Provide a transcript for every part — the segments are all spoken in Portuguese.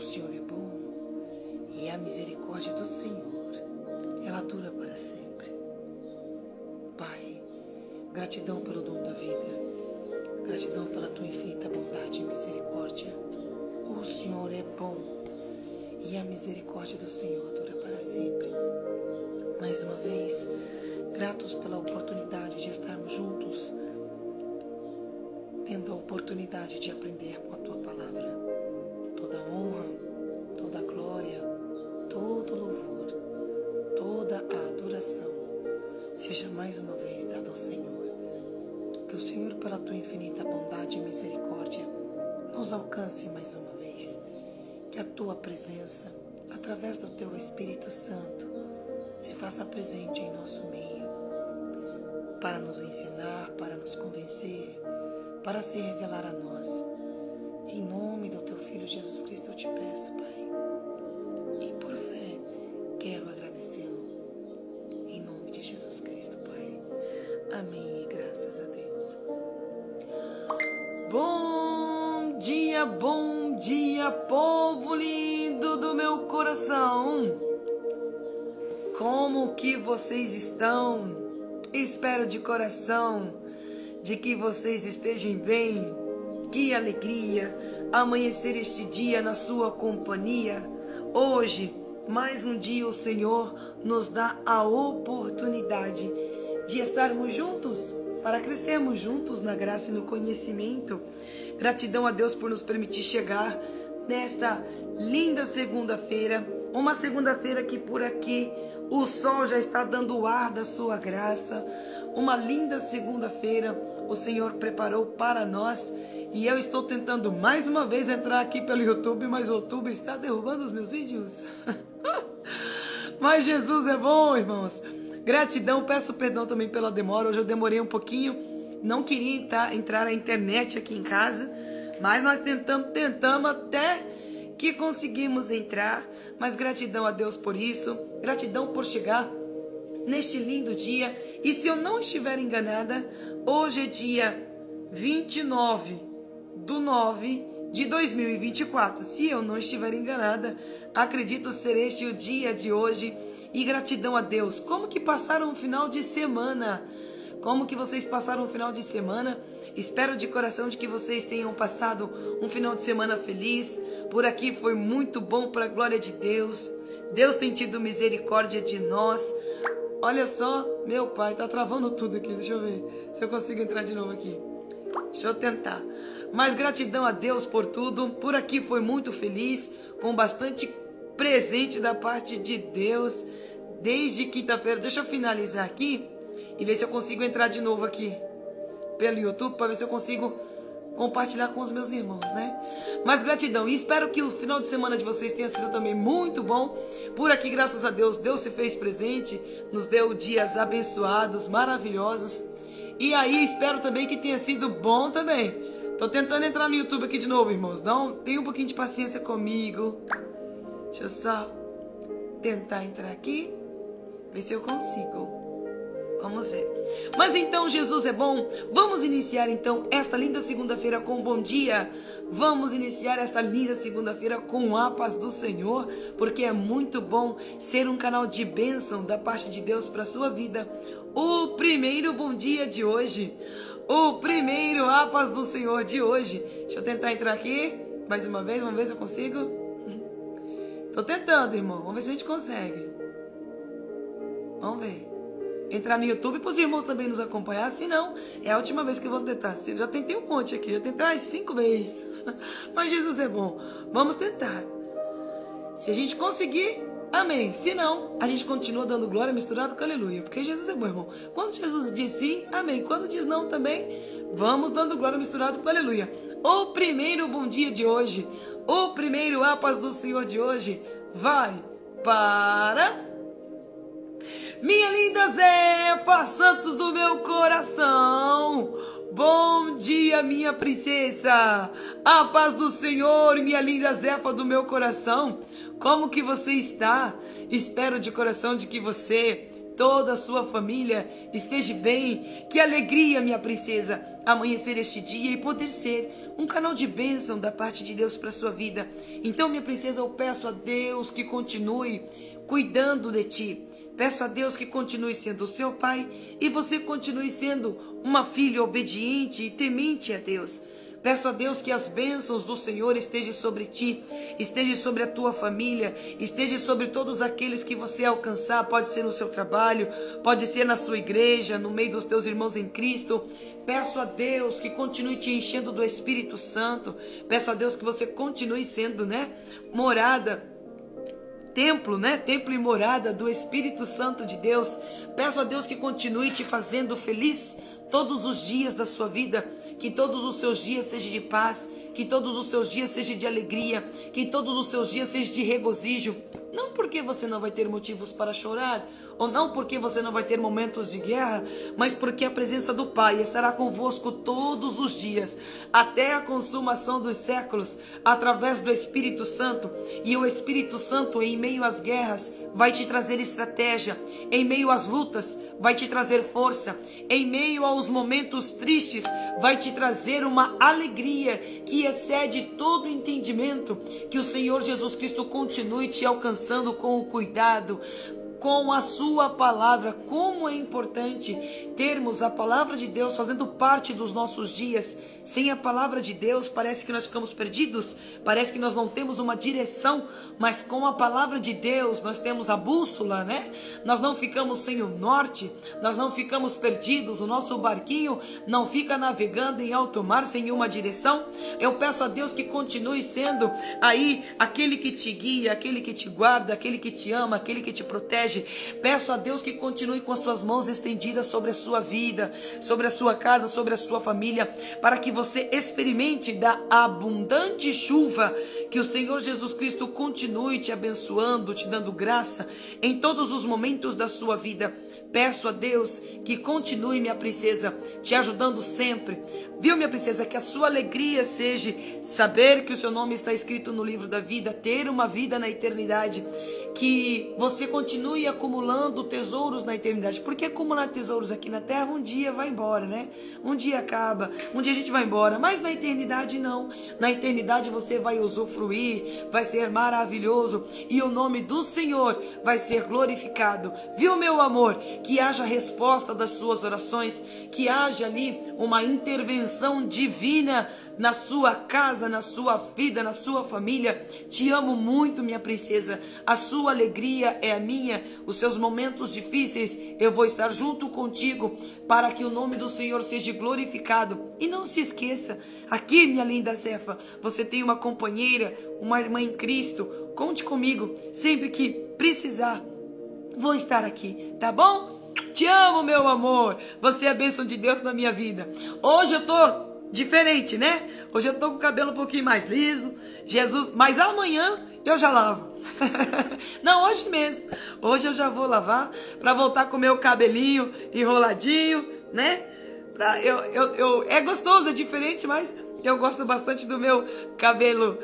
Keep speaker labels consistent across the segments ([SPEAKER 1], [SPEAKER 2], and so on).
[SPEAKER 1] Senhor é bom e a misericórdia do Senhor, ela dura para sempre. Pai, gratidão pelo dom da vida, gratidão pela tua infinita bondade e misericórdia. O Senhor é bom e a misericórdia do Senhor dura para sempre. Mais uma vez, gratos pela oportunidade de estarmos juntos, tendo a oportunidade de aprender com a tua palavra. Toda honra, toda glória, todo louvor, toda a adoração seja mais uma vez dada ao Senhor. Que o Senhor, pela tua infinita bondade e misericórdia, nos alcance mais uma vez. Que a tua presença, através do teu Espírito Santo, se faça presente em nosso meio, para nos ensinar, para nos convencer, para se revelar a nós. Em nome do teu Filho Jesus Cristo eu te peço, Pai. E por fé quero agradecê-lo. Em nome de Jesus Cristo, Pai. Amém e graças a Deus. Bom dia, povo lindo do meu coração. Como que vocês estão? Espero de coração de que vocês estejam bem. Que alegria amanhecer este dia na sua companhia. Hoje, mais um dia, o Senhor nos dá a oportunidade de estarmos juntos, para crescermos juntos na graça e no conhecimento. Gratidão a Deus por nos permitir chegar nesta linda segunda-feira. Uma segunda-feira que por aqui o sol já está dando o ar da sua graça. Uma linda segunda-feira o Senhor preparou para nós. E eu estou tentando mais uma vez entrar aqui pelo YouTube, mas o YouTube está derrubando os meus vídeos. Mas Jesus é bom, irmãos. Gratidão, peço perdão também pela demora. Hoje eu demorei um pouquinho. Não queria entrar na internet aqui em casa. Mas nós tentamos até que conseguimos entrar. Mas gratidão a Deus por isso. Gratidão por chegar neste lindo dia. E se eu não estiver enganada, hoje é dia 29/9/2024. Se eu não estiver enganada, acredito ser este o dia de hoje. E gratidão a Deus. Como que passaram o final de semana? Como que vocês passaram o final de semana? Espero de coração de que vocês tenham passado um final de semana feliz. Por aqui foi muito bom, para a glória de Deus. Deus tem tido misericórdia de nós. Olha só, meu pai, tá travando tudo aqui. Deixa eu ver se eu consigo entrar de novo aqui. Deixa eu tentar. Mas gratidão a Deus por tudo. Por aqui foi muito feliz, com bastante presente da parte de Deus. Desde quinta-feira, deixa eu finalizar aqui e ver se eu consigo entrar de novo aqui pelo YouTube, para ver se eu consigo compartilhar com os meus irmãos, né? Mas gratidão, e espero que o final de semana de vocês tenha sido também muito bom. Por aqui, graças a Deus, Deus se fez presente, nos deu dias abençoados, maravilhosos. E aí, espero também que tenha sido bom também. Tô tentando entrar no YouTube aqui de novo, irmãos. Tenha um pouquinho de paciência comigo. Deixa eu só tentar entrar aqui, ver se eu consigo. Vamos ver. Mas então, Jesus é bom. Vamos iniciar então esta linda segunda-feira com um bom dia. Vamos iniciar esta linda segunda-feira com a paz do Senhor, porque é muito bom ser um canal de bênção da parte de Deus para a sua vida. O primeiro bom dia de hoje, o primeiro a paz do Senhor de hoje. Deixa eu tentar entrar aqui mais uma vez, vamos ver se eu consigo. Tô tentando, irmão, vamos ver se a gente consegue. Vamos ver. Entrar no YouTube para os irmãos também nos acompanhar. Se não, é a última vez que eu vou tentar. Já tentei um monte aqui, já tentei umas 5 vezes. Mas Jesus é bom. Vamos tentar. Se a gente conseguir, amém. Se não, a gente continua dando glória misturado com aleluia. Porque Jesus é bom, irmão. Quando Jesus diz sim, amém. Quando diz não também, vamos dando glória misturado com aleluia. O primeiro bom dia de hoje, o primeiro a paz do Senhor de hoje, vai para... Minha linda Zefa, santos do meu coração. Bom dia, minha princesa. A paz do Senhor, minha linda Zefa do meu coração. Como que você está? Espero de coração de que você toda a sua família esteja bem. Que alegria, minha princesa, amanhecer este dia e poder ser um canal de bênção da parte de Deus para a sua vida. Então, minha princesa, eu peço a Deus que continue cuidando de ti. Peço a Deus que continue sendo o seu pai e você continue sendo uma filha obediente e temente a Deus. Peço a Deus que as bênçãos do Senhor estejam sobre ti, estejam sobre a tua família, estejam sobre todos aqueles que você alcançar. Pode ser no seu trabalho, pode ser na sua igreja, no meio dos teus irmãos em Cristo. Peço a Deus que continue te enchendo do Espírito Santo. Peço a Deus que você continue sendo, morada, templo e morada do Espírito Santo de Deus. Peço a Deus que continue te fazendo feliz todos os dias da sua vida, que todos os seus dias sejam de paz, que todos os seus dias sejam de alegria, que todos os seus dias sejam de regozijo. Não porque você não vai ter motivos para chorar, ou não porque você não vai ter momentos de guerra, mas porque a presença do Pai estará convosco todos os dias, até a consumação dos séculos, através do Espírito Santo. E o Espírito Santo, em meio às guerras, vai te trazer estratégia, em meio às lutas, vai te trazer força, em meio aos momentos tristes, vai te trazer uma alegria que excede todo entendimento. Que o Senhor Jesus Cristo continue te alcançando com o cuidado, com a sua palavra. Como é importante termos a palavra de Deus fazendo parte dos nossos dias. Sem a palavra de Deus parece que nós ficamos perdidos, parece que nós não temos uma direção, mas com a palavra de Deus nós temos a bússola, Nós não ficamos sem o norte, nós não ficamos perdidos, o nosso barquinho não fica navegando em alto mar sem uma direção. Eu peço a Deus que continue sendo aí aquele que te guia, aquele que te guarda, aquele que te ama, aquele que te protege. Peço a Deus que continue com as suas mãos estendidas sobre a sua vida, sobre a sua casa, sobre a sua família, para que você experimente da abundante chuva. Que o Senhor Jesus Cristo continue te abençoando, te dando graça em todos os momentos da sua vida. Peço a Deus que continue, minha princesa, te ajudando sempre. Viu, minha princesa? Que a sua alegria seja saber que o seu nome está escrito no livro da vida, ter uma vida na eternidade. Que você continue acumulando tesouros na eternidade. Porque acumular tesouros aqui na terra um dia vai embora, Um dia acaba, um dia a gente vai embora. Mas na eternidade não. Na eternidade você vai usufruir, vai ser maravilhoso. E o nome do Senhor vai ser glorificado. Viu, meu amor? Que haja resposta das suas orações, que haja ali uma intervenção divina na sua casa, na sua vida, na sua família. Te amo muito, minha princesa. A sua alegria é a minha. Os seus momentos difíceis, eu vou estar junto contigo para que o nome do Senhor seja glorificado. E não se esqueça, aqui, minha linda Zefa, você tem uma companheira, uma irmã em Cristo. Conte comigo sempre que precisar. Vou estar aqui, tá bom? Te amo, meu amor. Você é a bênção de Deus na minha vida. Hoje eu tô diferente, Hoje eu tô com o cabelo um pouquinho mais liso. Jesus, mas amanhã eu já lavo. Não, hoje mesmo. Hoje eu já vou lavar para voltar com o meu cabelinho enroladinho, É gostoso, é diferente, mas eu gosto bastante do meu cabelo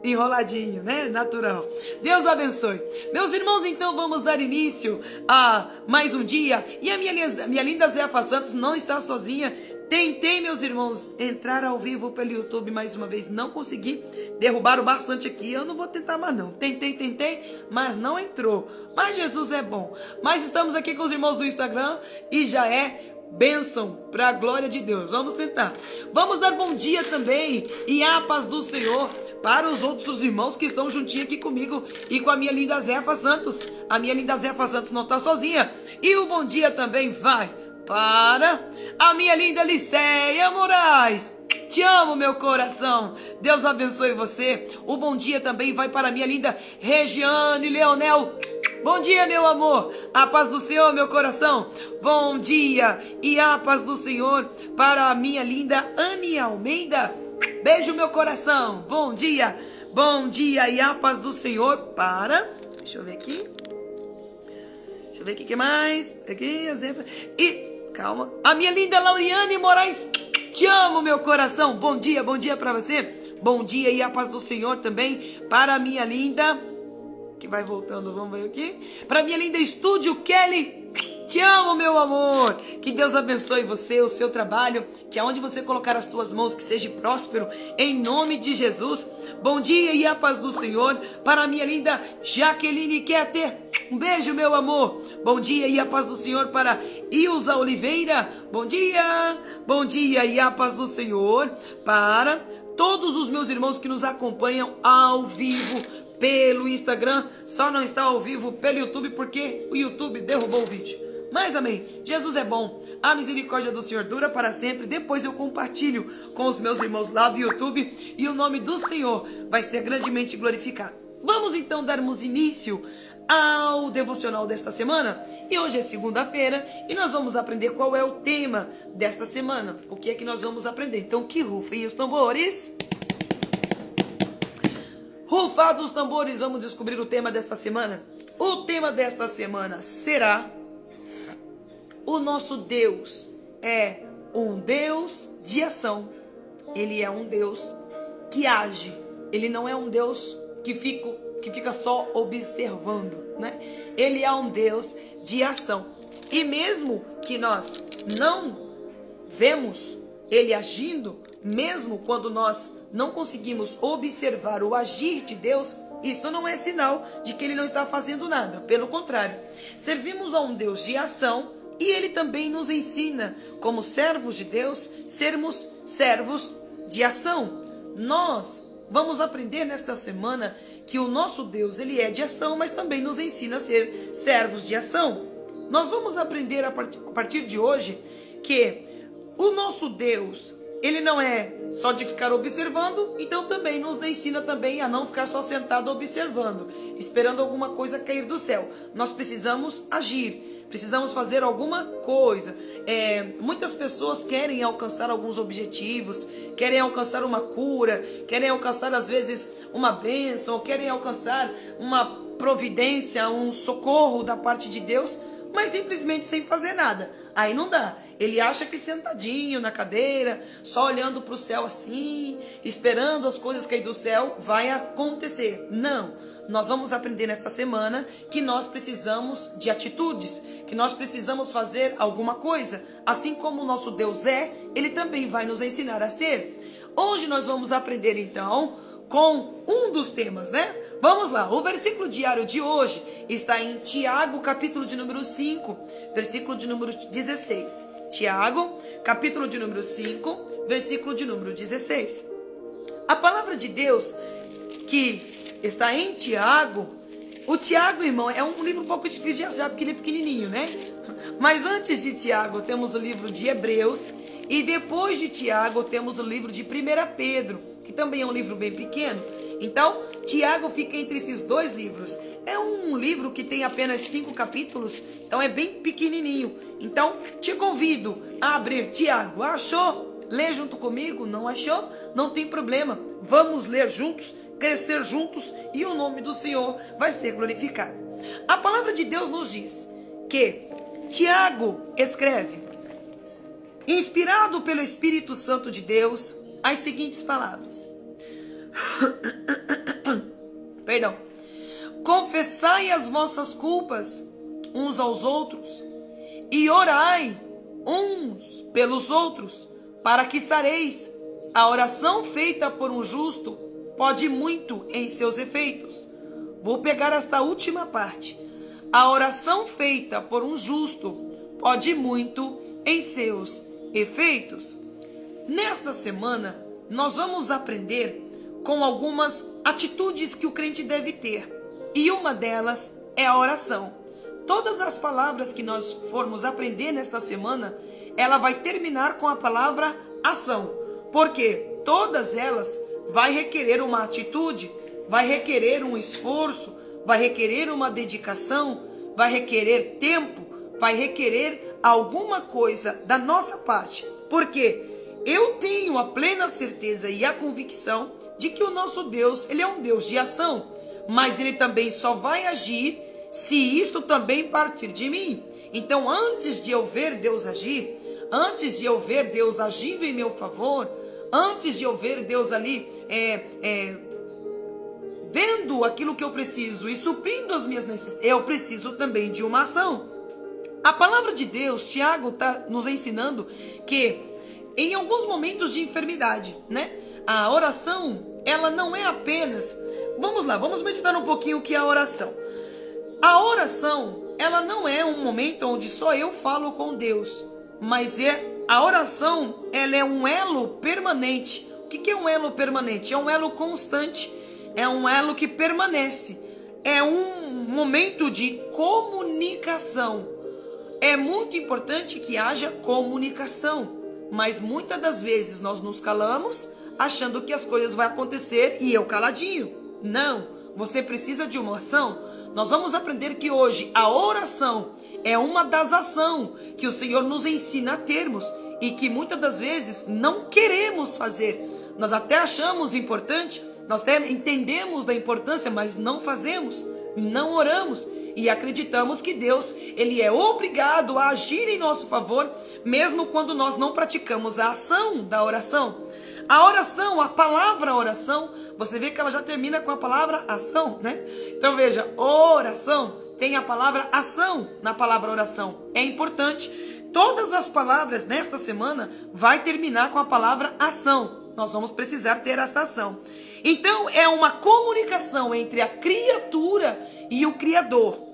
[SPEAKER 1] enroladinho, natural. Deus abençoe. Meus irmãos, então vamos dar início a mais um dia. E a minha linda Zefa Santos não está sozinha. Tentei, meus irmãos, entrar ao vivo pelo YouTube mais uma vez. Não consegui. Derrubaram bastante aqui. Eu não vou tentar mais não. Tentei, mas não entrou. Mas Jesus é bom. Mas estamos aqui com os irmãos do Instagram e já é bênção para a glória de Deus. Vamos tentar. Vamos dar bom dia também e a paz do Senhor para os outros irmãos que estão juntinho aqui comigo e com a minha linda Zefa Santos. A minha linda Zefa Santos não está sozinha. E o bom dia também vai para a minha linda Liceia Moraes. Te amo, meu coração. Deus abençoe você. O bom dia também vai para a minha linda Regiane Leonel. Bom dia, meu amor. A paz do Senhor, meu coração. Bom dia e a paz do Senhor para a minha linda Anne Almeida. Beijo, meu coração. Bom dia e a paz do Senhor para... Deixa eu ver aqui. Deixa eu ver o que mais. Aqui, e... Calma. A minha linda Lauriane Moraes. Te amo, meu coração. Bom dia para você. Bom dia e a paz do Senhor também para a minha linda... Que vai voltando, vamos ver aqui. Para a minha linda Estúdio Kelly. Te amo, meu amor. Que Deus abençoe você, o seu trabalho, que aonde você colocar as tuas mãos, que seja próspero, em nome de Jesus. Bom dia e a paz do Senhor para a minha linda Jaqueline Keter. Um beijo, meu amor. Bom dia e a paz do Senhor para Ilza Oliveira. Bom dia e a paz do Senhor para todos os meus irmãos que nos acompanham ao vivo pelo Instagram. Só não está ao vivo pelo YouTube porque o YouTube derrubou o vídeo. Mas amém, Jesus é bom, a misericórdia do Senhor dura para sempre. Depois eu compartilho com os meus irmãos lá do YouTube e o nome do Senhor vai ser grandemente glorificado. Vamos então darmos início ao devocional desta semana. E hoje é segunda-feira e nós vamos aprender qual é o tema desta semana. O que é que nós vamos aprender? Então que rufem os tambores. Rufados os tambores, vamos descobrir o tema desta semana. O tema desta semana será: o nosso Deus é um Deus de ação. Ele é um Deus que age. Ele não é um Deus que fica só observando, né? Ele é um Deus de ação. E mesmo que nós não vemos Ele agindo, mesmo quando nós não conseguimos observar o agir de Deus, isto não é sinal de que Ele não está fazendo nada. Pelo contrário, servimos a um Deus de ação e Ele também nos ensina, como servos de Deus, sermos servos de ação. Nós vamos aprender nesta semana que o nosso Deus, Ele é de ação, mas também nos ensina a ser servos de ação. Nós vamos aprender a partir de hoje que o nosso Deus, Ele não é só de ficar observando, então também nos ensina também a não ficar só sentado observando, esperando alguma coisa cair do céu. Nós precisamos agir, precisamos fazer alguma coisa. Muitas pessoas querem alcançar alguns objetivos, querem alcançar uma cura, querem alcançar às vezes uma bênção, querem alcançar uma providência, um socorro da parte de Deus, mas simplesmente sem fazer nada. Aí não dá. Ele acha que sentadinho na cadeira, só olhando para o céu assim, esperando as coisas cair do céu, vai acontecer. Não. Nós vamos aprender nesta semana que nós precisamos de atitudes, que nós precisamos fazer alguma coisa. Assim como o nosso Deus é, Ele também vai nos ensinar a ser. Hoje nós vamos aprender então com um dos temas, né? Vamos lá, o versículo diário de hoje está em Tiago, capítulo de número 5, versículo de número 16. Tiago, capítulo de número 5, versículo de número 16. A palavra de Deus que está em Tiago, o Tiago, irmão, é um livro um pouco difícil de achar porque ele é pequenininho, né? Mas antes de Tiago temos o livro de Hebreus e depois de Tiago temos o livro de 1 Pedro, que também é um livro bem pequeno. Então, Tiago fica entre esses dois livros. É um livro que tem apenas 5 capítulos, então é bem pequenininho. Então, te convido a abrir Tiago. Achou? Lê junto comigo. Não achou? Não tem problema. Vamos ler juntos, crescer juntos e o nome do Senhor vai ser glorificado. A palavra de Deus nos diz que Tiago escreve, inspirado pelo Espírito Santo de Deus, as seguintes palavras. Perdão. Confessai as vossas culpas uns aos outros e orai uns pelos outros para que sareis. A oração feita por um justo pode muito em seus efeitos. Vou pegar esta última parte. A oração feita por um justo pode muito em seus efeitos. Nesta semana, nós vamos aprender com algumas atitudes que o crente deve ter. E uma delas é a oração. Todas as palavras que nós formos aprender nesta semana, ela vai terminar com a palavra ação. Porque todas elas vai requerer uma atitude, vai requerer um esforço, vai requerer uma dedicação, vai requerer tempo, vai requerer alguma coisa da nossa parte. Porque eu tenho a plena certeza e a convicção de que o nosso Deus, Ele é um Deus de ação, mas Ele também só vai agir se isto também partir de mim. Então, antes de eu ver Deus agir, antes de eu ver Deus agindo em meu favor, antes de eu ver Deus ali vendo aquilo que eu preciso e suprindo as minhas necessidades, eu preciso também de uma ação. A palavra de Deus, Tiago está nos ensinando que em alguns momentos de enfermidade, né? A oração, ela não é apenas... Vamos lá, vamos meditar um pouquinho o que é a oração. A oração, ela não é um momento onde só eu falo com Deus, mas a oração, ela é um elo permanente. O que é um elo permanente? É um elo constante, é um elo que permanece, é um momento de comunicação. É muito importante que haja comunicação, mas muitas das vezes nós nos calamos achando que as coisas vão acontecer e eu caladinho. Não, você precisa de uma ação. Nós vamos aprender que hoje a oração é uma das ações que o Senhor nos ensina a termos e que muitas das vezes não queremos fazer. Nós até achamos importante, nós até entendemos da importância, mas não fazemos, não oramos e acreditamos que Deus, ele é obrigado a agir em nosso favor, mesmo quando nós não praticamos a ação da oração. A oração, a palavra oração, você vê que ela já termina com a palavra ação, né? Então veja, oração tem a palavra ação na palavra oração. É importante. Todas as palavras nesta semana vai terminar com a palavra ação. Nós vamos precisar ter esta ação. Então é uma comunicação entre a criatura e o Criador.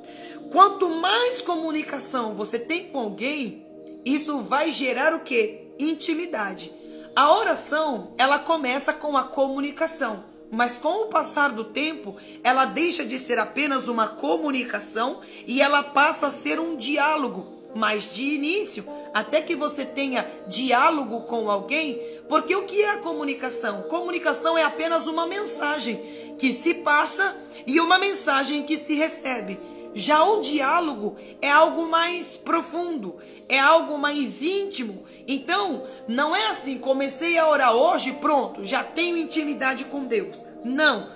[SPEAKER 1] Quanto mais comunicação você tem com alguém, isso vai gerar o quê? Intimidade. A oração, ela começa com a comunicação, mas com o passar do tempo, ela deixa de ser apenas uma comunicação e ela passa a ser um diálogo. Mas de início, até que você tenha diálogo com alguém, porque o que é a comunicação? Comunicação é apenas uma mensagem que se passa e uma mensagem que se recebe. Já o diálogo é algo mais profundo, é algo mais íntimo. Então, não é assim, comecei a orar hoje, pronto, já tenho intimidade com Deus. Não.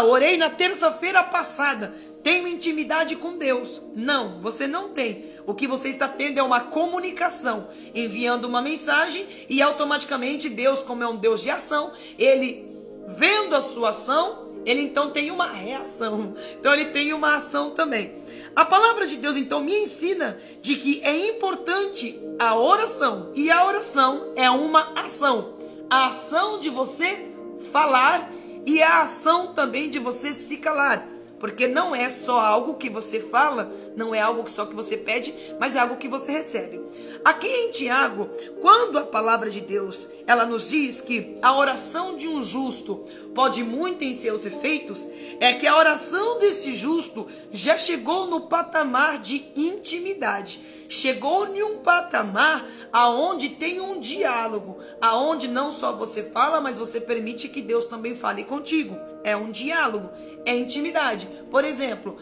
[SPEAKER 1] Orei na terça-feira passada, tenho intimidade com Deus. Não, você não tem. O que você está tendo é uma comunicação, enviando uma mensagem e automaticamente Deus, como é um Deus de ação, ele vendo a sua ação, ele então tem uma reação. Então ele tem uma ação também. A palavra de Deus então me ensina de que é importante a oração. E a oração é uma ação. A ação de você falar e a ação também de você se calar. Porque não é só algo que você fala, não é algo só que você pede, mas é algo que você recebe. Aqui em Tiago, quando a palavra de Deus, ela nos diz que a oração de um justo pode muito em seus efeitos, é que a oração desse justo já chegou no patamar de intimidade. Chegou em um patamar aonde tem um diálogo, aonde não só você fala, mas você permite que Deus também fale contigo. É um diálogo, é intimidade. Por exemplo,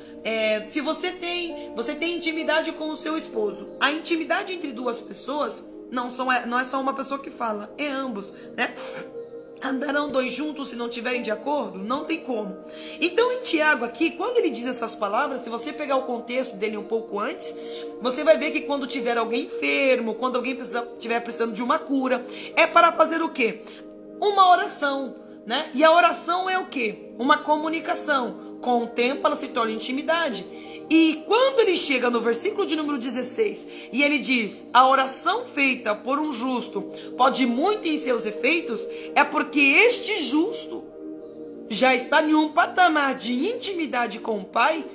[SPEAKER 1] se você tem intimidade com o seu esposo, a intimidade entre duas pessoas não é só uma pessoa que fala, é ambos, né? Andarão dois juntos se não tiverem de acordo? Não tem como. Então em Tiago aqui, quando ele diz essas palavras, se você pegar o contexto dele um pouco antes, você vai ver que quando tiver alguém enfermo, quando alguém estiver precisando de uma cura, é para fazer o quê? Uma oração, né? E a oração é o quê? Uma comunicação. Com o tempo ela se torna intimidade. E quando ele chega no versículo de número 16, e ele diz, a oração feita por um justo pode muito em seus efeitos, é porque este justo já está em um patamar de intimidade com o Pai,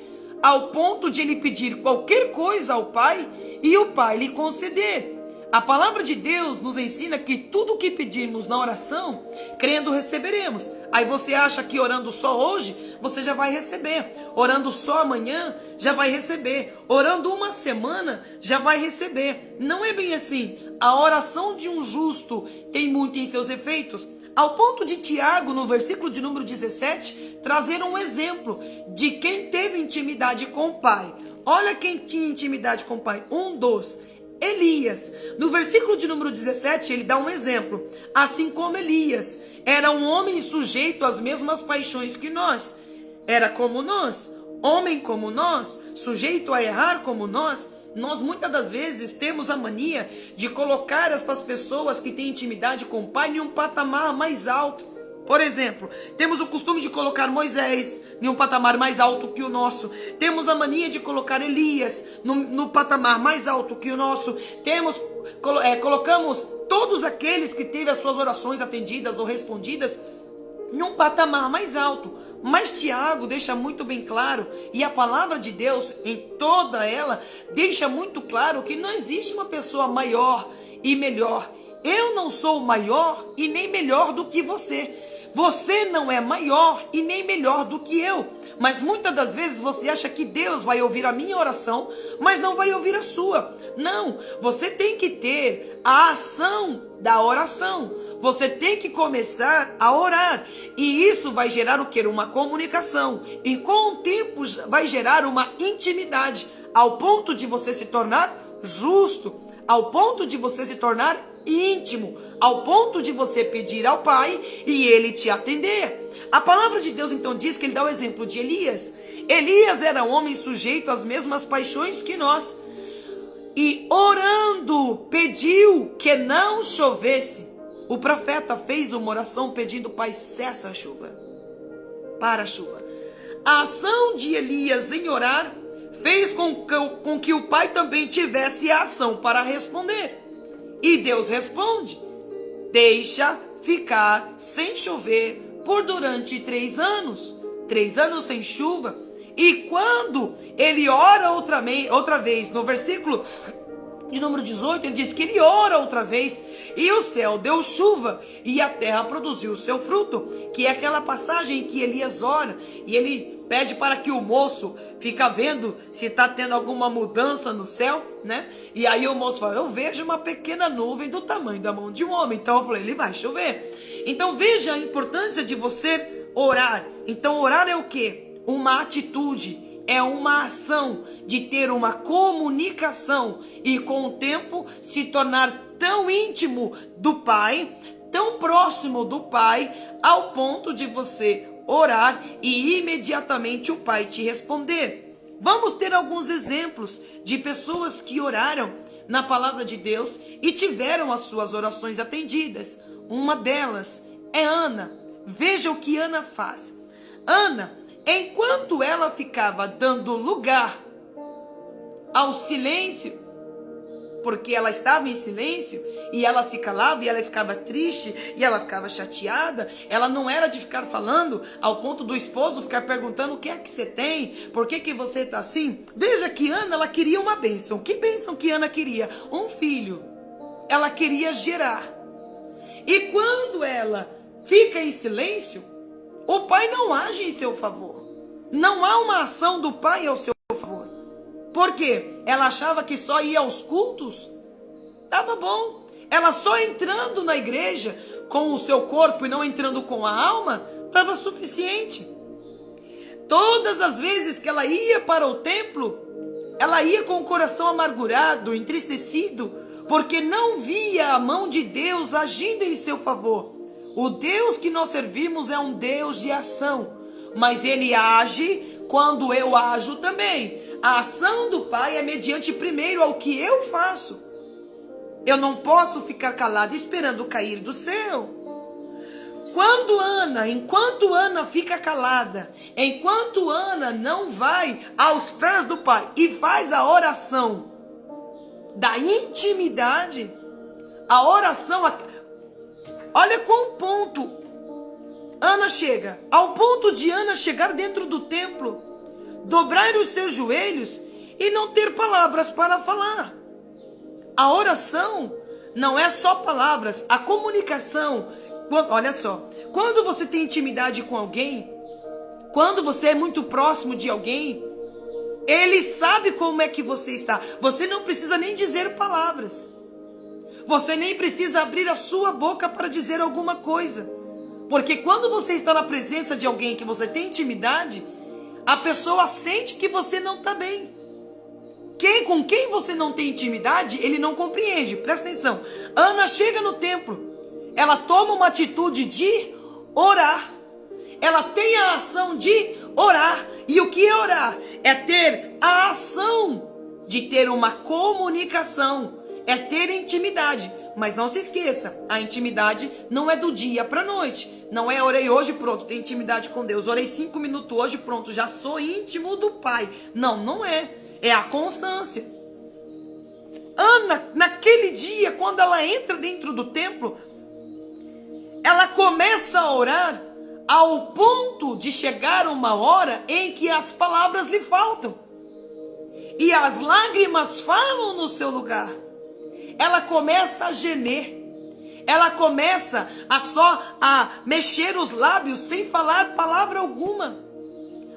[SPEAKER 1] ao ponto de ele pedir qualquer coisa ao Pai, e o Pai lhe conceder. A palavra de Deus nos ensina que tudo o que pedimos na oração, crendo, receberemos. Aí você acha que orando só hoje, você já vai receber. Orando só amanhã, já vai receber. Orando uma semana, já vai receber. Não é bem assim. A oração de um justo tem muito em seus efeitos. Ao ponto de Tiago, no versículo de número 17, trazer um exemplo de quem teve intimidade com o Pai. Olha quem tinha intimidade com o Pai. Um dos Elias. No versículo de número 17, ele dá um exemplo. Assim como Elias era um homem sujeito às mesmas paixões que nós. Era como nós, homem como nós, sujeito a errar como nós. Nós muitas das vezes temos a mania de colocar estas pessoas que têm intimidade com o Pai em um patamar mais alto. Por exemplo, temos o costume de colocar Moisés em um patamar mais alto que o nosso. Temos a mania de colocar Elias no patamar mais alto que o nosso. Colocamos todos aqueles que teve as suas orações atendidas ou respondidas em um patamar mais alto. Mas Tiago deixa muito bem claro, e a palavra de Deus em toda ela deixa muito claro que não existe uma pessoa maior e melhor. Eu não sou maior e nem melhor do que você. Você não é maior e nem melhor do que eu. Mas muitas das vezes você acha que Deus vai ouvir a minha oração, mas não vai ouvir a sua. Não, você tem que ter a ação da oração. Você tem que começar a orar. E isso vai gerar o quê? Uma comunicação. E com o tempo vai gerar uma intimidade, ao ponto de você se tornar justo, ao ponto de você se tornar íntimo, ao ponto de você pedir ao Pai e Ele te atender. A palavra de Deus então diz que Ele dá o exemplo de Elias. Elias era um homem sujeito às mesmas paixões que nós. E orando, pediu que não chovesse. O profeta fez uma oração pedindo: Pai, cessa a chuva. Para a chuva. A ação de Elias em orar fez com que o Pai também tivesse a ação para responder. E Deus responde: deixa ficar sem chover por durante 3 anos. 3 anos sem chuva. E quando ele ora outra vez, no versículo de número 18, ele diz que ele ora outra vez, e o céu deu chuva, e a terra produziu o seu fruto, que é aquela passagem que Elias ora, e ele pede para que o moço fica vendo se está tendo alguma mudança no céu, né? E aí o moço fala: eu vejo uma pequena nuvem do tamanho da mão de um homem. Então eu falei: ele vai chover. Então veja a importância de você orar. Então orar é o quê? Uma atitude, é uma ação de ter uma comunicação e com o tempo se tornar tão íntimo do Pai, tão próximo do Pai, ao ponto de você orar e imediatamente o Pai te responder. Vamos ter alguns exemplos de pessoas que oraram na palavra de Deus e tiveram as suas orações atendidas. Uma delas é Ana. Veja o que Ana faz. Ana, enquanto ela ficava dando lugar ao silêncio, porque ela estava em silêncio e ela se calava e ela ficava triste e ela ficava chateada, ela não era de ficar falando ao ponto do esposo ficar perguntando: o que é que você tem? Por que você está assim? Veja que Ana, ela queria uma bênção. Que bênção que Ana queria? Um filho. Ela queria gerar. E quando ela fica em silêncio, o pai não age em seu favor. Não há uma ação do pai ao seu favor. Por quê? Ela achava que só ia aos cultos? Tava bom. Ela só entrando na igreja com o seu corpo e não entrando com a alma, estava suficiente. Todas as vezes que ela ia para o templo, ela ia com o coração amargurado, entristecido, porque não via a mão de Deus agindo em seu favor. O Deus que nós servimos é um Deus de ação, mas Ele age quando eu ajo também. A ação do Pai é mediante primeiro ao que eu faço. Eu não posso ficar calado esperando cair do céu. Enquanto Ana fica calada, enquanto Ana não vai aos pés do Pai e faz a oração da intimidade, a oração, olha qual ponto Ana chega, ao ponto de Ana chegar dentro do templo, dobrar os seus joelhos e não ter palavras para falar. A oração não é só palavras, a comunicação. Olha só, quando você tem intimidade com alguém, quando você é muito próximo de alguém, ele sabe como é que você está. Você não precisa nem dizer palavras. Você nem precisa abrir a sua boca para dizer alguma coisa. Porque quando você está na presença de alguém que você tem intimidade, a pessoa sente que você não está bem. Com quem você não tem intimidade, ele não compreende. Presta atenção. Ana chega no templo. Ela toma uma atitude de orar. Ela tem a ação de orar. E o que é orar? É ter a ação de ter uma comunicação. É ter intimidade. Mas não se esqueça, a intimidade não é do dia para a noite. Não é orei hoje, pronto, tenho intimidade com Deus. Orei 5 minutos hoje, pronto, já sou íntimo do Pai. Não, não é. É a constância. Ana, naquele dia, quando ela entra dentro do templo, ela começa a orar ao ponto de chegar uma hora em que as palavras lhe faltam. E as lágrimas falam no seu lugar. Ela começa a gemer. Ela começa a mexer os lábios sem falar palavra alguma.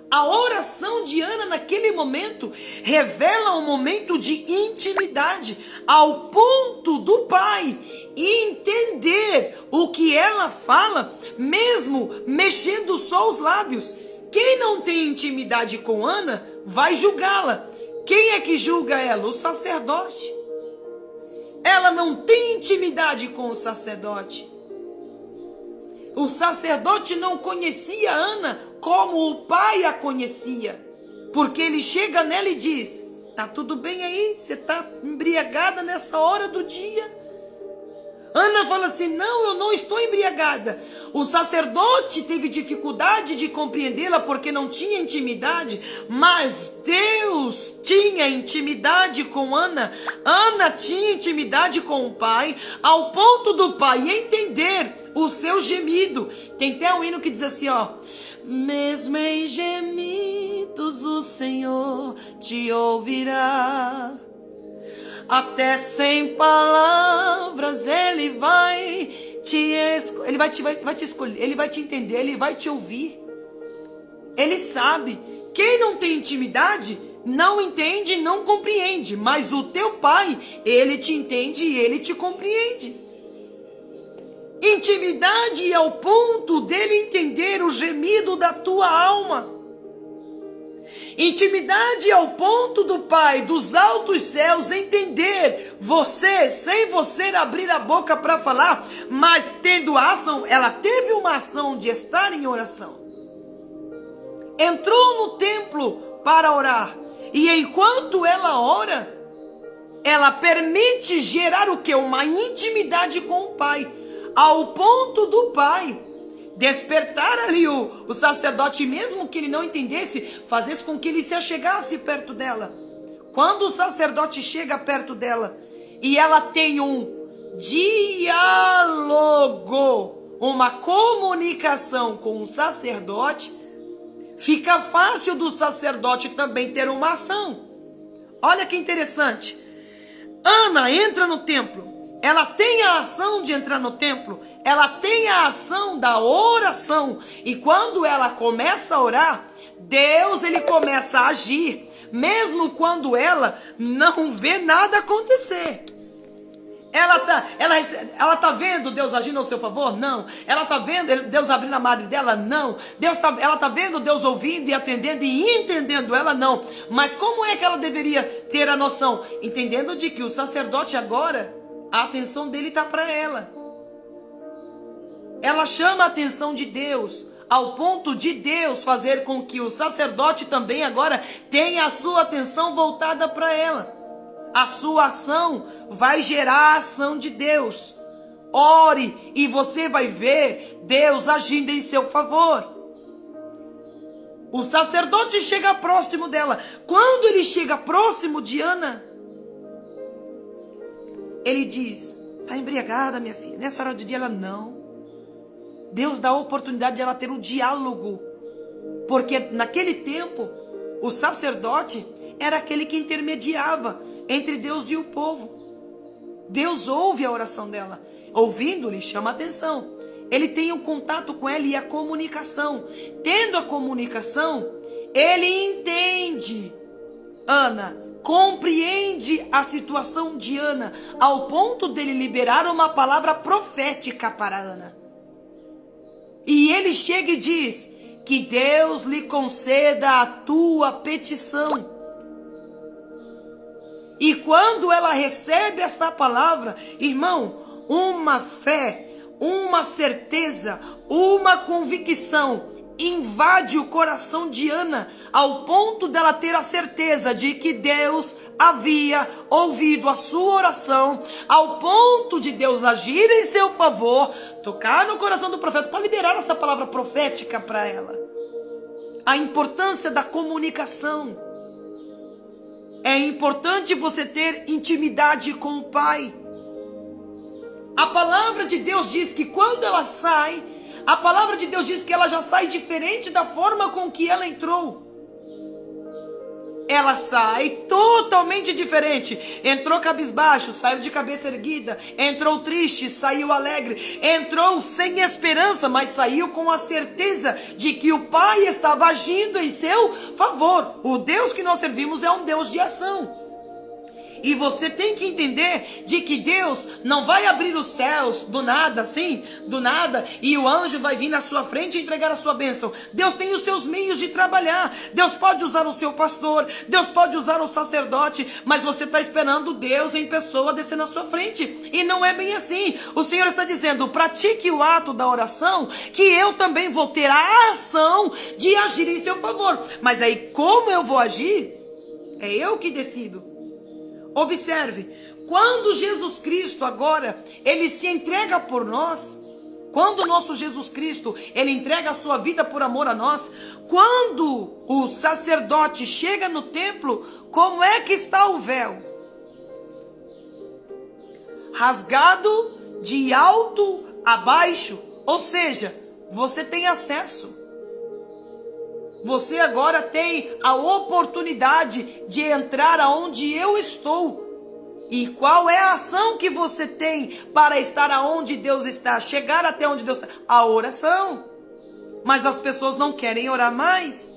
[SPEAKER 1] A oração de Ana naquele momento revela um momento de intimidade ao ponto do Pai entender o que ela fala, mesmo mexendo só os lábios. Quem não tem intimidade com Ana vai julgá-la. Quem é que julga ela? O sacerdote. Ela não tem intimidade com o sacerdote. O sacerdote não conhecia Ana como o pai a conhecia. Porque ele chega nela e diz: tá tudo bem aí? Você tá embriagada nessa hora do dia? Ana fala assim: não, eu não estou embriagada. O sacerdote teve dificuldade de compreendê-la porque não tinha intimidade, mas Deus tinha intimidade com Ana. Ana tinha intimidade com o pai, ao ponto do pai entender o seu gemido. Tem até um hino que diz assim, ó: mesmo em gemidos o Senhor te ouvirá. Até sem palavras ele vai te escolher, ele vai te entender, ele vai te ouvir. Ele sabe. Quem não tem intimidade não entende, não compreende, mas o teu pai, ele te entende e ele te compreende. Intimidade é o ponto dele entender o gemido da tua alma. Intimidade é o ponto do Pai dos altos céus entender você, sem você abrir a boca para falar, mas tendo a ação. Ela teve uma ação de estar em oração. Entrou no templo para orar. E enquanto ela ora, ela permite gerar o quê? Uma intimidade com o Pai. Ao ponto do Pai despertar ali o sacerdote, mesmo que ele não entendesse, fazesse com que ele se achegasse perto dela. Quando o sacerdote chega perto dela e ela tem um diálogo, uma comunicação com o sacerdote, fica fácil do sacerdote também ter uma ação. Olha que interessante. Ana entra no templo. Ela tem a ação de entrar no templo, ela tem a ação da oração. E quando ela começa a orar, Deus ele começa a agir, mesmo quando ela não vê nada acontecer. Ela tá vendo Deus agindo ao seu favor? Não. Ela tá vendo Deus abrindo a madre dela? Não. Ela tá vendo Deus ouvindo e atendendo e entendendo ela? Não. Mas como é que ela deveria ter a noção? Entendendo de que o sacerdote agora, a atenção dele está para ela. Ela chama a atenção de Deus, ao ponto de Deus fazer com que o sacerdote também agora tenha a sua atenção voltada para ela. A sua ação vai gerar a ação de Deus. Ore e você vai ver Deus agindo em seu favor. O sacerdote chega próximo dela. Quando ele chega próximo de Ana, ele diz: tá embriagada, minha filha? Nessa hora do dia ela não. Deus dá a oportunidade de ela ter um diálogo. Porque naquele tempo, o sacerdote era aquele que intermediava entre Deus e o povo. Deus ouve a oração dela. Ouvindo-lhe, chama atenção. Ele tem um contato com ela e a comunicação. Tendo a comunicação, ele entende Ana, compreende a situação de Ana, ao ponto dele liberar uma palavra profética para Ana. E ele chega e diz: que Deus lhe conceda a tua petição. E quando ela recebe esta palavra, irmão, uma fé, uma certeza, uma convicção invade o coração de Ana, ao ponto dela ter a certeza de que Deus havia ouvido a sua oração, ao ponto de Deus agir em seu favor, tocar no coração do profeta para liberar essa palavra profética para ela. A importância da comunicação. É importante você ter intimidade com o Pai. A palavra de Deus diz que quando ela sai, a palavra de Deus diz que ela já sai diferente da forma com que ela entrou. Ela sai totalmente diferente. Entrou cabisbaixo, saiu de cabeça erguida. Entrou triste, saiu alegre. Entrou sem esperança, mas saiu com a certeza de que o Pai estava agindo em seu favor. O Deus que nós servimos é um Deus de ação. E você tem que entender de que Deus não vai abrir os céus do nada, assim, do nada, e o anjo vai vir na sua frente e entregar a sua bênção. Deus tem os seus meios de trabalhar. Deus pode usar o seu pastor, Deus pode usar o sacerdote, mas você está esperando Deus em pessoa descer na sua frente. E não é bem assim. O Senhor está dizendo, pratique o ato da oração, que eu também vou ter a ação de agir em seu favor. Mas aí como eu vou agir? É eu que decido. Observe, quando Jesus Cristo agora, ele se entrega por nós, quando o nosso Jesus Cristo, ele entrega a sua vida por amor a nós, quando o sacerdote chega no templo, como é que está o véu? Rasgado de alto a baixo, ou seja, você tem acesso. Você agora tem a oportunidade de entrar aonde eu estou. E qual é a ação que você tem para estar aonde Deus está? Chegar até onde Deus está? A oração. Mas as pessoas não querem orar mais.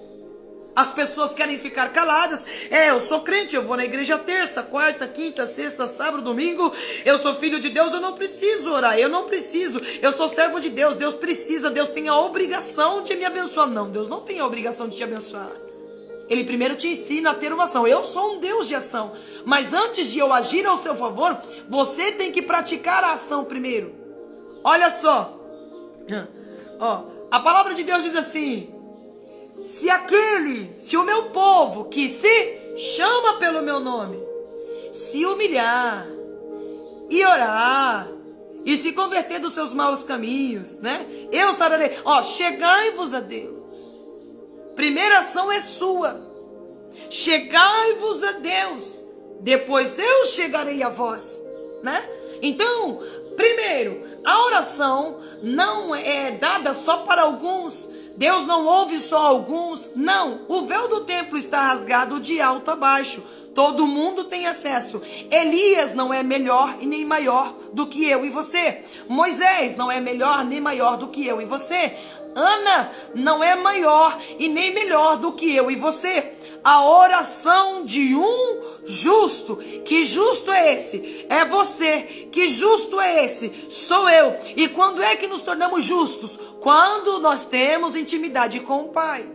[SPEAKER 1] As pessoas querem ficar caladas. Eu sou crente, eu vou na igreja terça, quarta, quinta, sexta, sábado, domingo. Eu sou filho de Deus, eu não preciso orar. Eu não preciso. Eu sou servo de Deus. Deus precisa, Deus tem a obrigação de me abençoar. Não, Deus não tem a obrigação de te abençoar. Ele primeiro te ensina a ter uma ação. Eu sou um Deus de ação. Mas antes de eu agir ao seu favor, você tem que praticar a ação primeiro. Olha só. A palavra de Deus diz assim: se o meu povo que se chama pelo meu nome, se humilhar e orar e se converter dos seus maus caminhos, né? Eu sararei. Chegai-vos a Deus. Primeira ação é sua. Chegai-vos a Deus. Depois eu chegarei a vós, né? Então, primeiro, a oração não é dada só para alguns. Deus não ouve só alguns. Não, o véu do templo está rasgado de alto a baixo. Todo mundo tem acesso. Elias não é melhor e nem maior do que eu e você. Moisés não é melhor nem maior do que eu e você. Ana não é maior e nem melhor do que eu e você. A oração de um justo. Que justo é esse? É você. Que justo é esse? Sou eu. E quando é que nos tornamos justos? Quando nós temos intimidade com o Pai.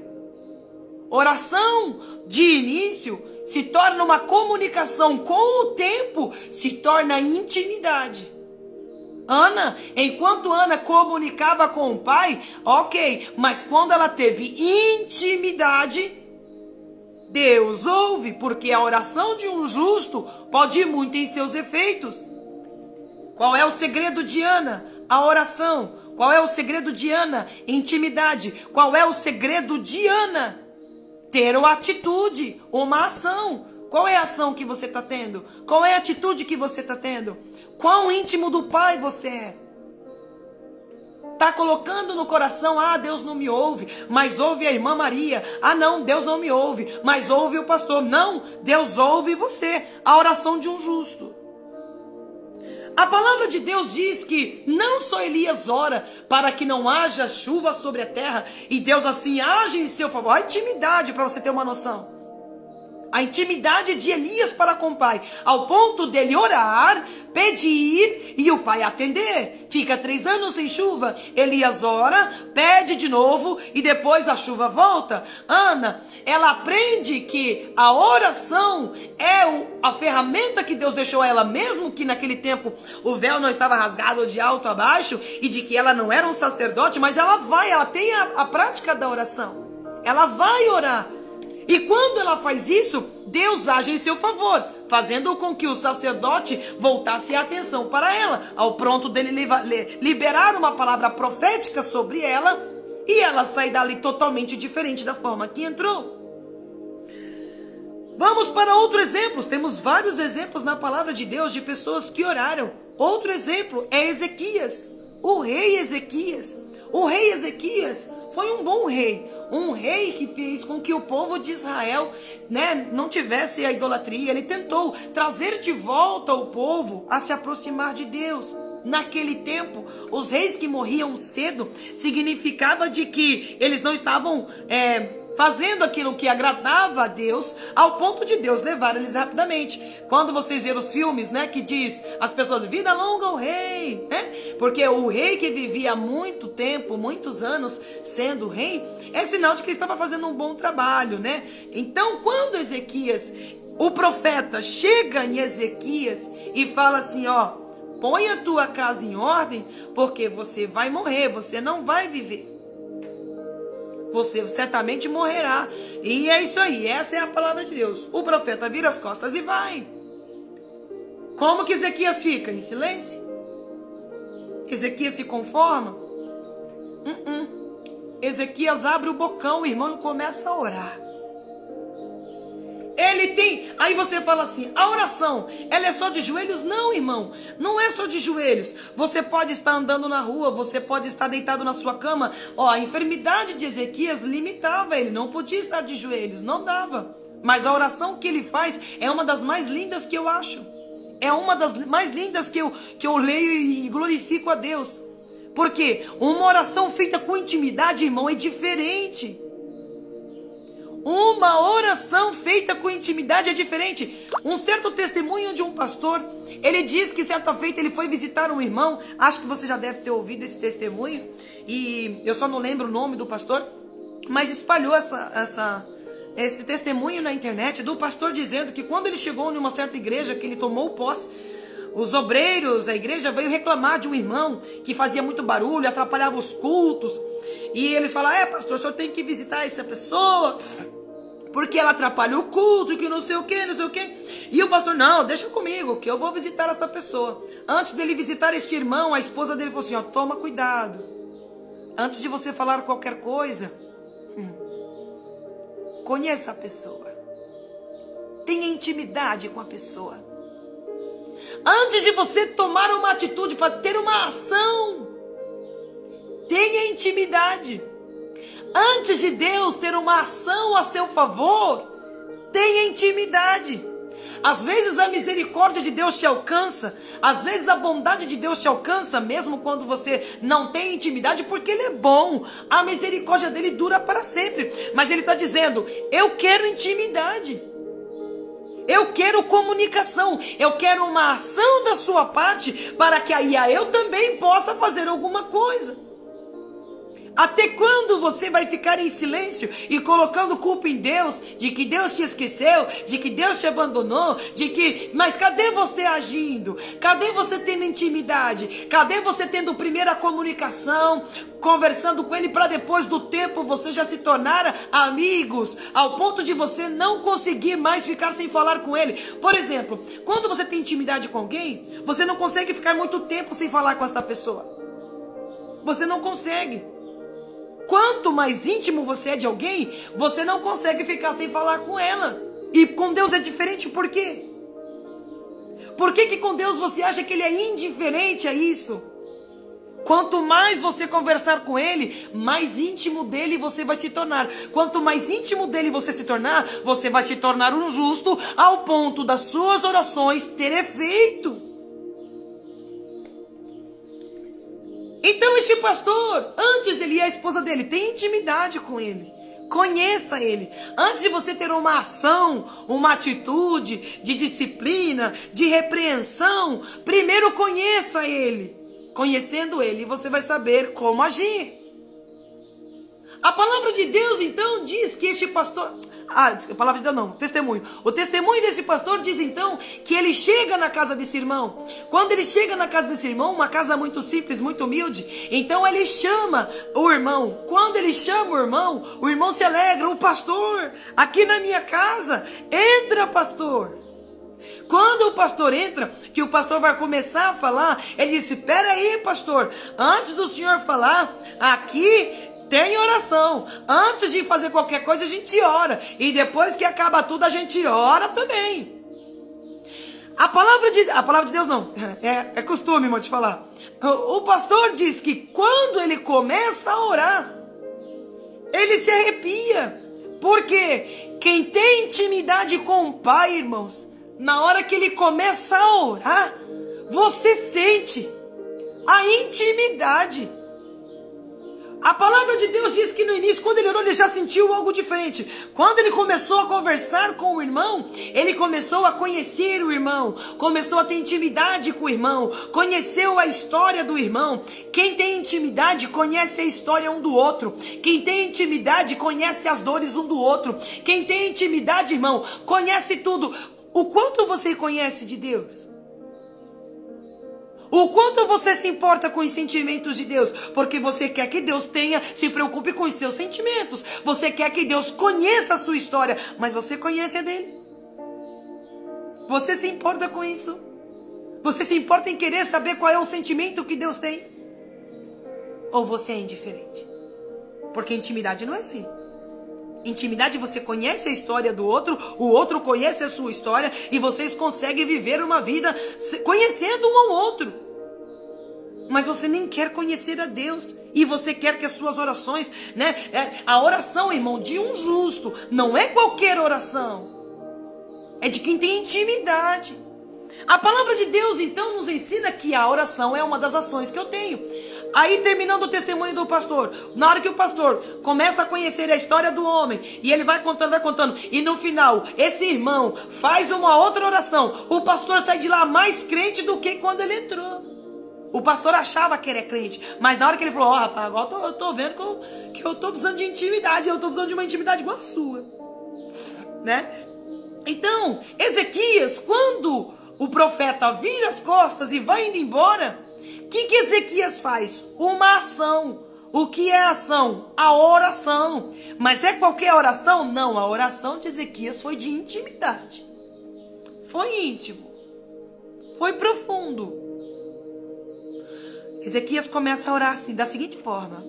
[SPEAKER 1] Oração de início se torna uma comunicação, com o tempo se torna intimidade. Ana, enquanto Ana comunicava com o Pai, ok, mas quando ela teve intimidade, Deus ouve, porque a oração de um justo pode ir muito em seus efeitos. Qual é o segredo de Ana? A oração. Qual é o segredo de Ana? Intimidade. Qual é o segredo de Ana? Ter uma atitude, uma ação. Qual é a ação que você está tendo? Qual é a atitude que você está tendo? Quão íntimo do Pai você é? Está colocando no coração, Deus não me ouve, mas ouve a irmã Maria. Não, Deus não me ouve, mas ouve o pastor. Não, Deus ouve você. A oração de um justo. A palavra de Deus diz que não só Elias ora para que não haja chuva sobre a terra, e Deus assim age em seu favor. A intimidade, para você ter uma noção. A intimidade de Elias para com o pai, ao ponto dele orar, pedir e o pai atender. Fica 3 anos sem chuva, Elias ora, pede de novo e depois a chuva volta. Ana, ela aprende que a oração é a ferramenta que Deus deixou a ela, mesmo que naquele tempo o véu não estava rasgado de alto a baixo e de que ela não era um sacerdote, mas ela tem a prática da oração. Ela vai orar. E quando ela faz isso, Deus age em seu favor, fazendo com que o sacerdote voltasse a atenção para ela, ao ponto dele liberar uma palavra profética sobre ela, e ela sai dali totalmente diferente da forma que entrou. Vamos para outro exemplo. Temos vários exemplos na palavra de Deus de pessoas que oraram. Outro exemplo é Ezequias, o rei Ezequias. O rei Ezequias foi um bom rei, um rei que fez com que o povo de Israel, não tivesse a idolatria. Ele tentou trazer de volta o povo a se aproximar de Deus. Naquele tempo, os reis que morriam cedo significava de que eles não estavam fazendo aquilo que agradava a Deus, ao ponto de Deus levar eles rapidamente. Quando vocês verem os filmes, que diz as pessoas, vida longa ao rei, porque o rei que vivia muito tempo, muitos anos sendo rei, é sinal de que ele estava fazendo um bom trabalho, Então, quando Ezequias, o profeta, chega em Ezequias e fala assim, põe a tua casa em ordem, porque você vai morrer, você não vai viver. Você certamente morrerá. E é isso aí, essa é a palavra de Deus. O profeta vira as costas e vai. Como que Ezequias fica? Em silêncio? Ezequias se conforma? Ezequias abre o bocão, o irmão, e começa a orar. Aí você fala assim, a oração, ela é só de joelhos? Não, irmão, não é só de joelhos. Você pode estar andando na rua, você pode estar deitado na sua cama. A enfermidade de Ezequias limitava ele, não podia estar de joelhos, não dava. Mas a oração que ele faz é uma das mais lindas que eu acho. É uma das mais lindas que eu leio e glorifico a Deus. Porque uma oração feita com intimidade, irmão, é diferente. Uma oração feita com intimidade é diferente. Um certo testemunho de um pastor, ele diz que certa feita ele foi visitar um irmão. Acho que você já deve ter ouvido esse testemunho, e eu só não lembro o nome do pastor, mas espalhou esse testemunho na internet do pastor dizendo que quando ele chegou em uma certa igreja que ele tomou posse, os obreiros da igreja veio reclamar de um irmão que fazia muito barulho, atrapalhava os cultos. E eles falaram, pastor, o senhor tem que visitar essa pessoa, porque ela atrapalha o culto, que não sei o que, não sei o que. E o pastor, não, deixa comigo, que eu vou visitar essa pessoa. Antes dele visitar este irmão, a esposa dele falou assim, toma cuidado. Antes de você falar qualquer coisa, conheça a pessoa. Tenha intimidade com a pessoa. Antes de você tomar uma atitude, ter uma ação, tenha intimidade. Antes de Deus ter uma ação a seu favor, tenha intimidade. Às vezes a misericórdia de Deus te alcança, às vezes a bondade de Deus te alcança, mesmo quando você não tem intimidade, porque Ele é bom. A misericórdia dele dura para sempre. Mas Ele está dizendo, eu quero intimidade. Eu quero comunicação, eu quero uma ação da sua parte, para que aí eu também possa fazer alguma coisa. Até quando você vai ficar em silêncio e colocando culpa em Deus, de que Deus te esqueceu, de que Deus te abandonou, mas cadê você agindo? Cadê você tendo intimidade? Cadê você tendo primeiro a comunicação, conversando com Ele, para depois do tempo você já se tornar amigos, ao ponto de você não conseguir mais ficar sem falar com Ele? Por exemplo, quando você tem intimidade com alguém, você não consegue ficar muito tempo sem falar com essa pessoa. Você não consegue. Quanto mais íntimo você é de alguém, você não consegue ficar sem falar com ela. E com Deus é diferente, por quê? Por que com Deus você acha que Ele é indiferente a isso? Quanto mais você conversar com Ele, mais íntimo dele você vai se tornar. Quanto mais íntimo dele você se tornar, você vai se tornar um justo, ao ponto das suas orações ter efeito. Então este pastor, antes dele e a esposa dele, tem intimidade com ele. Conheça ele. Antes de você ter uma ação, uma atitude de disciplina, de repreensão, primeiro conheça ele. Conhecendo ele, você vai saber como agir. A palavra de Deus, então, diz que este pastor... a palavra de Deus não, testemunho. O testemunho desse pastor diz, então, que ele chega na casa desse irmão. Quando ele chega na casa desse irmão, uma casa muito simples, muito humilde, então ele chama o irmão. Quando ele chama o irmão se alegra. O pastor, aqui na minha casa, entra, pastor. Quando o pastor entra, que o pastor vai começar a falar, ele disse, espera aí, pastor, antes do senhor falar, aqui tem oração. Antes de fazer qualquer coisa, a gente ora. E depois que acaba tudo, a gente ora também. A palavra de Deus não. É costume, irmão, te falar. O pastor diz que quando ele começa a orar, ele se arrepia. Porque quem tem intimidade com o Pai, irmãos, na hora que ele começa a orar, você sente a intimidade. A palavra de Deus diz que no início, quando ele orou, ele já sentiu algo diferente. Quando ele começou a conversar com o irmão, ele começou a conhecer o irmão, começou a ter intimidade com o irmão, conheceu a história do irmão. Quem tem intimidade conhece a história um do outro. Quem tem intimidade conhece as dores um do outro. Quem tem intimidade, irmão, conhece tudo. O quanto você conhece de Deus? O quanto você se importa com os sentimentos de Deus? Porque você quer que Deus se preocupe com os seus sentimentos. Você quer que Deus conheça a sua história. Mas você conhece a dele? Você se importa com isso? Você se importa em querer saber qual é o sentimento que Deus tem? Ou você é indiferente? Porque intimidade não é assim. Intimidade, você conhece a história do outro, o outro conhece a sua história e vocês conseguem viver uma vida conhecendo um ao outro. Mas você nem quer conhecer a Deus e você quer que as suas orações, né? A oração, irmão, de um justo não é qualquer oração, é de quem tem intimidade. A palavra de Deus, então, nos ensina que a oração é uma das ações que eu tenho. Aí, terminando o testemunho do pastor, na hora que o pastor começa a conhecer a história do homem, e ele vai contando, e no final, esse irmão faz uma outra oração, o pastor sai de lá mais crente do que quando ele entrou. O pastor achava que era crente, mas na hora que ele falou, rapaz, agora eu tô vendo que eu tô precisando de intimidade, eu tô precisando de uma intimidade igual a sua, né? Então, Ezequias, quando o profeta vira as costas e vai indo embora, o que Ezequias faz? Uma ação. O que é a ação? A oração. Mas é qualquer oração? Não, a oração de Ezequias foi de intimidade. Foi íntimo. Foi profundo. Ezequias começa a orar assim, da seguinte forma: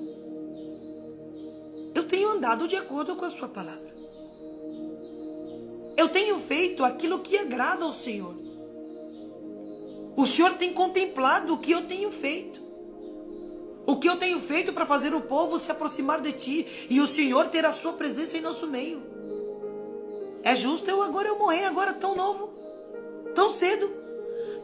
[SPEAKER 1] eu tenho andado de acordo com a sua palavra. Eu tenho feito aquilo que agrada ao Senhor. O Senhor tem contemplado o que eu tenho feito. O que eu tenho feito para fazer o povo se aproximar de ti. E o Senhor ter a sua presença em nosso meio. É justo eu morrer agora tão novo. Tão cedo.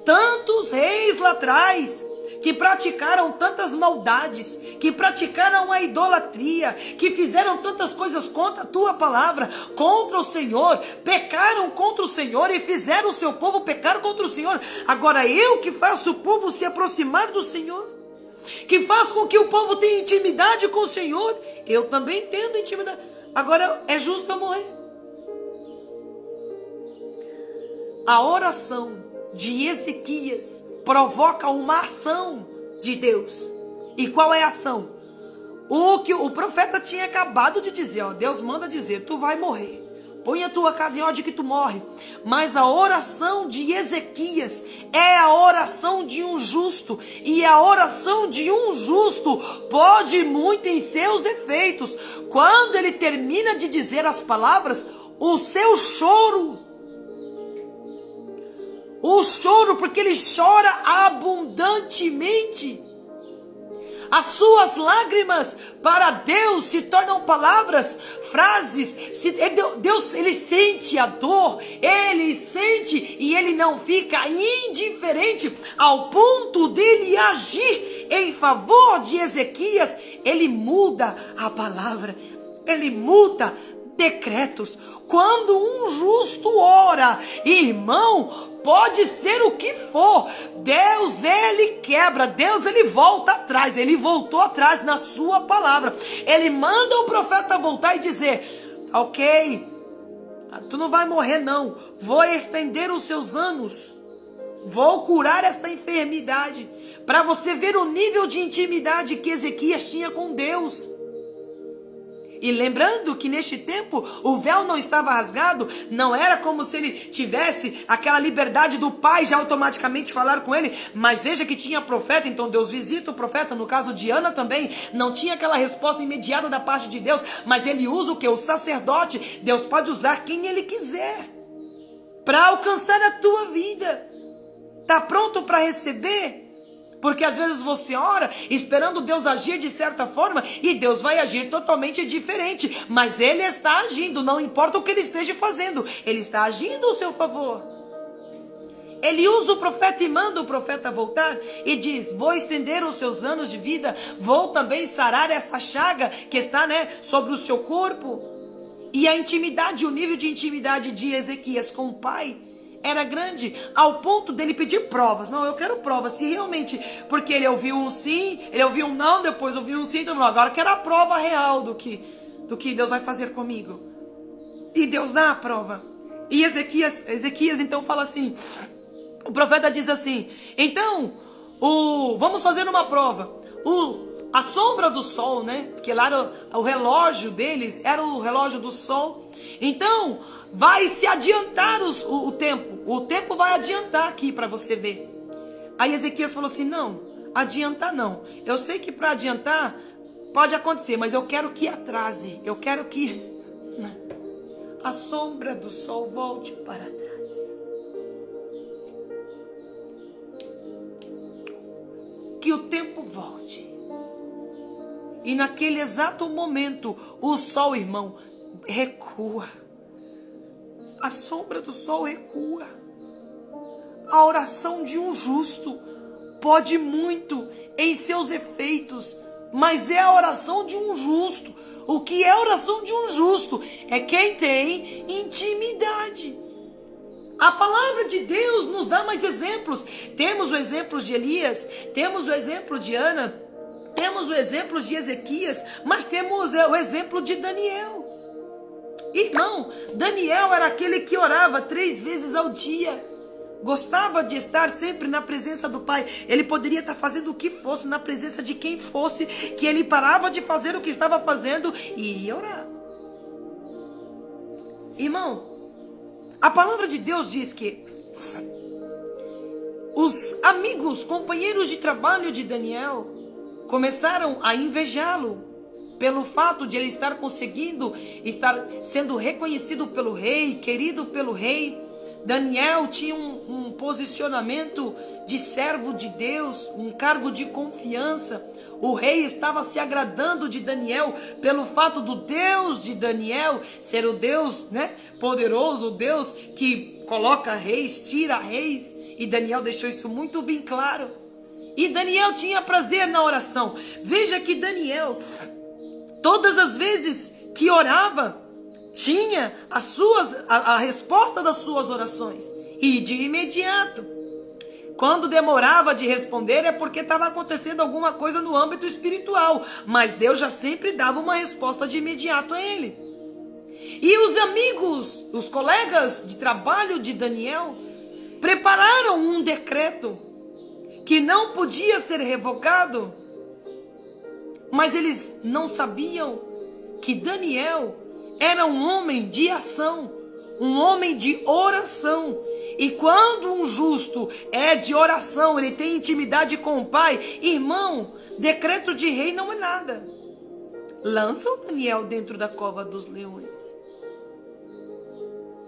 [SPEAKER 1] Tantos reis lá atrás que praticaram tantas maldades, que praticaram a idolatria, que fizeram tantas coisas contra a tua palavra, contra o Senhor, pecaram contra o Senhor e fizeram o seu povo pecar contra o Senhor. Agora eu que faço o povo se aproximar do Senhor, que faço com que o povo tenha intimidade com o Senhor, eu também tendo intimidade. Agora é justo eu morrer. A oração de Ezequias provoca uma ação de Deus. E qual é a ação? O que o profeta tinha acabado de dizer, ó, Deus manda dizer, tu vai morrer. Põe a tua casa em ordem que tu morre. Mas a oração de Ezequias é a oração de um justo. E a oração de um justo pode muito em seus efeitos. Quando ele termina de dizer as palavras, o seu choro, porque ele chora abundantemente. As suas lágrimas para Deus se tornam palavras, frases. Deus, ele sente a dor, ele sente e ele não fica indiferente ao ponto dele agir em favor de Ezequias. Ele muda a palavra. ele muda decretos. Quando um justo ora, irmão, pode ser o que for, Deus, ele quebra, Deus, ele volta atrás, ele voltou atrás na sua palavra. Ele manda o profeta voltar e dizer, ok, tu não vai morrer não, vou estender os seus anos, vou curar esta enfermidade, para você ver o nível de intimidade que Ezequias tinha com Deus. E lembrando que neste tempo o véu não estava rasgado, não era como se ele tivesse aquela liberdade do pai já automaticamente falar com ele, mas veja que tinha profeta, então Deus visita o profeta. No caso de Ana também, não tinha aquela resposta imediata da parte de Deus, mas ele usa o que? O sacerdote. Deus pode usar quem ele quiser para alcançar a tua vida. Tá pronto para receber? Porque às vezes você ora esperando Deus agir de certa forma e Deus vai agir totalmente diferente. Mas Ele está agindo, não importa o que Ele esteja fazendo, Ele está agindo ao seu favor. Ele usa o profeta e manda o profeta voltar e diz, vou estender os seus anos de vida, vou também sarar esta chaga que está, sobre o seu corpo. E a intimidade, o nível de intimidade de Ezequias com o pai era grande, ao ponto dele pedir provas. Não, eu quero provas, se realmente, porque ele ouviu um sim, ele ouviu um não, depois ouviu um sim, então agora eu quero a prova real do que Deus vai fazer comigo. E Deus dá a prova. E Ezequias então fala assim, o profeta diz assim, então, vamos fazer uma prova. A sombra do sol, porque lá era o relógio deles, era o relógio do sol. Então, vai se adiantar o tempo. O tempo vai adiantar aqui para você ver. Aí Ezequias falou assim, não, adiantar não. Eu sei que para adiantar pode acontecer, mas eu quero que atrase. Eu quero que a sombra do sol volte para trás. Que o tempo volte. E naquele exato momento, o sol, irmão, recua. A sombra do sol recua. A oração de um justo pode muito em seus efeitos, mas é a oração de um justo. O que é a oração de um justo? É quem tem intimidade. A palavra de Deus nos dá mais exemplos. Temos o exemplo de Elias, temos o exemplo de Ana, temos o exemplo de Ezequias, mas temos o exemplo de Daniel. Irmão, Daniel era aquele que orava 3 vezes ao dia. Gostava de estar sempre na presença do Pai. Ele poderia estar fazendo o que fosse, na presença de quem fosse, que ele parava de fazer o que estava fazendo e ia orar. Irmão, a palavra de Deus diz que os amigos, companheiros de trabalho de Daniel começaram a invejá-lo pelo fato de ele estar conseguindo, estar sendo reconhecido pelo rei, querido pelo rei. Daniel tinha um posicionamento de servo de Deus, um cargo de confiança. O rei estava se agradando de Daniel pelo fato do Deus de Daniel ser o Deus, poderoso, o Deus que coloca reis, tira reis. E Daniel deixou isso muito bem claro. E Daniel tinha prazer na oração. Veja que Daniel, todas as vezes que orava, tinha a resposta das suas orações. E de imediato. Quando demorava de responder é porque estava acontecendo alguma coisa no âmbito espiritual. Mas Deus já sempre dava uma resposta de imediato a ele. E os amigos, os colegas de trabalho de Daniel, prepararam um decreto que não podia ser revogado. Mas eles não sabiam que Daniel era um homem de ação, um homem de oração. E quando um justo é de oração, ele tem intimidade com o Pai, irmão, decreto de rei não é nada. Lançam Daniel dentro da cova dos leões.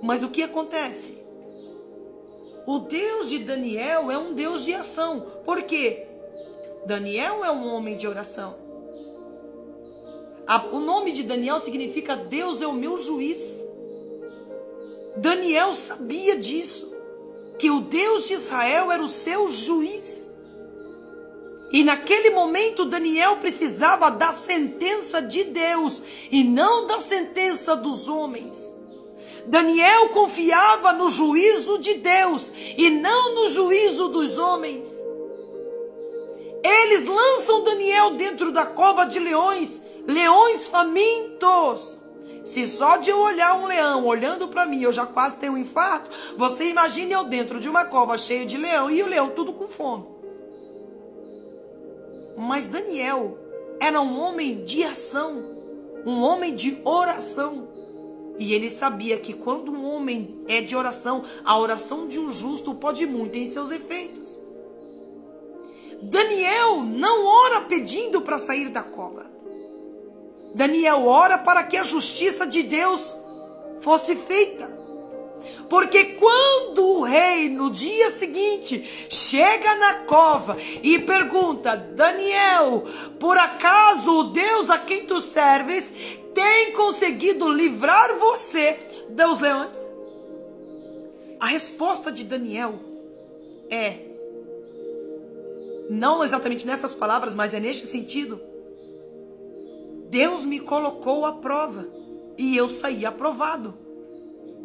[SPEAKER 1] Mas o que acontece? O Deus de Daniel é um Deus de ação. Por quê? Daniel é um homem de oração. O nome de Daniel significa Deus é o meu juiz. Daniel sabia disso, que o Deus de Israel era o seu juiz. E naquele momento Daniel precisava da sentença de Deus e não da sentença dos homens. Daniel confiava no juízo de Deus e não no juízo dos homens. Eles lançam Daniel dentro da cova de leões, leões famintos. Se só de eu olhar um leão olhando para mim eu já quase tenho um infarto, você imagine eu dentro de uma cova cheia de leão e o leão tudo com fome. Mas Daniel era um homem de ação, um homem de oração. E ele sabia que quando um homem é de oração, a oração de um justo pode muito em seus efeitos. Daniel não ora pedindo para sair da cova. Daniel ora para que a justiça de Deus fosse feita. Porque quando o rei, no dia seguinte, chega na cova e pergunta: Daniel, por acaso o Deus a quem tu serves tem conseguido livrar você dos leões? A resposta de Daniel é, não exatamente nessas palavras, mas é neste sentido: Deus me colocou à prova e eu saí aprovado.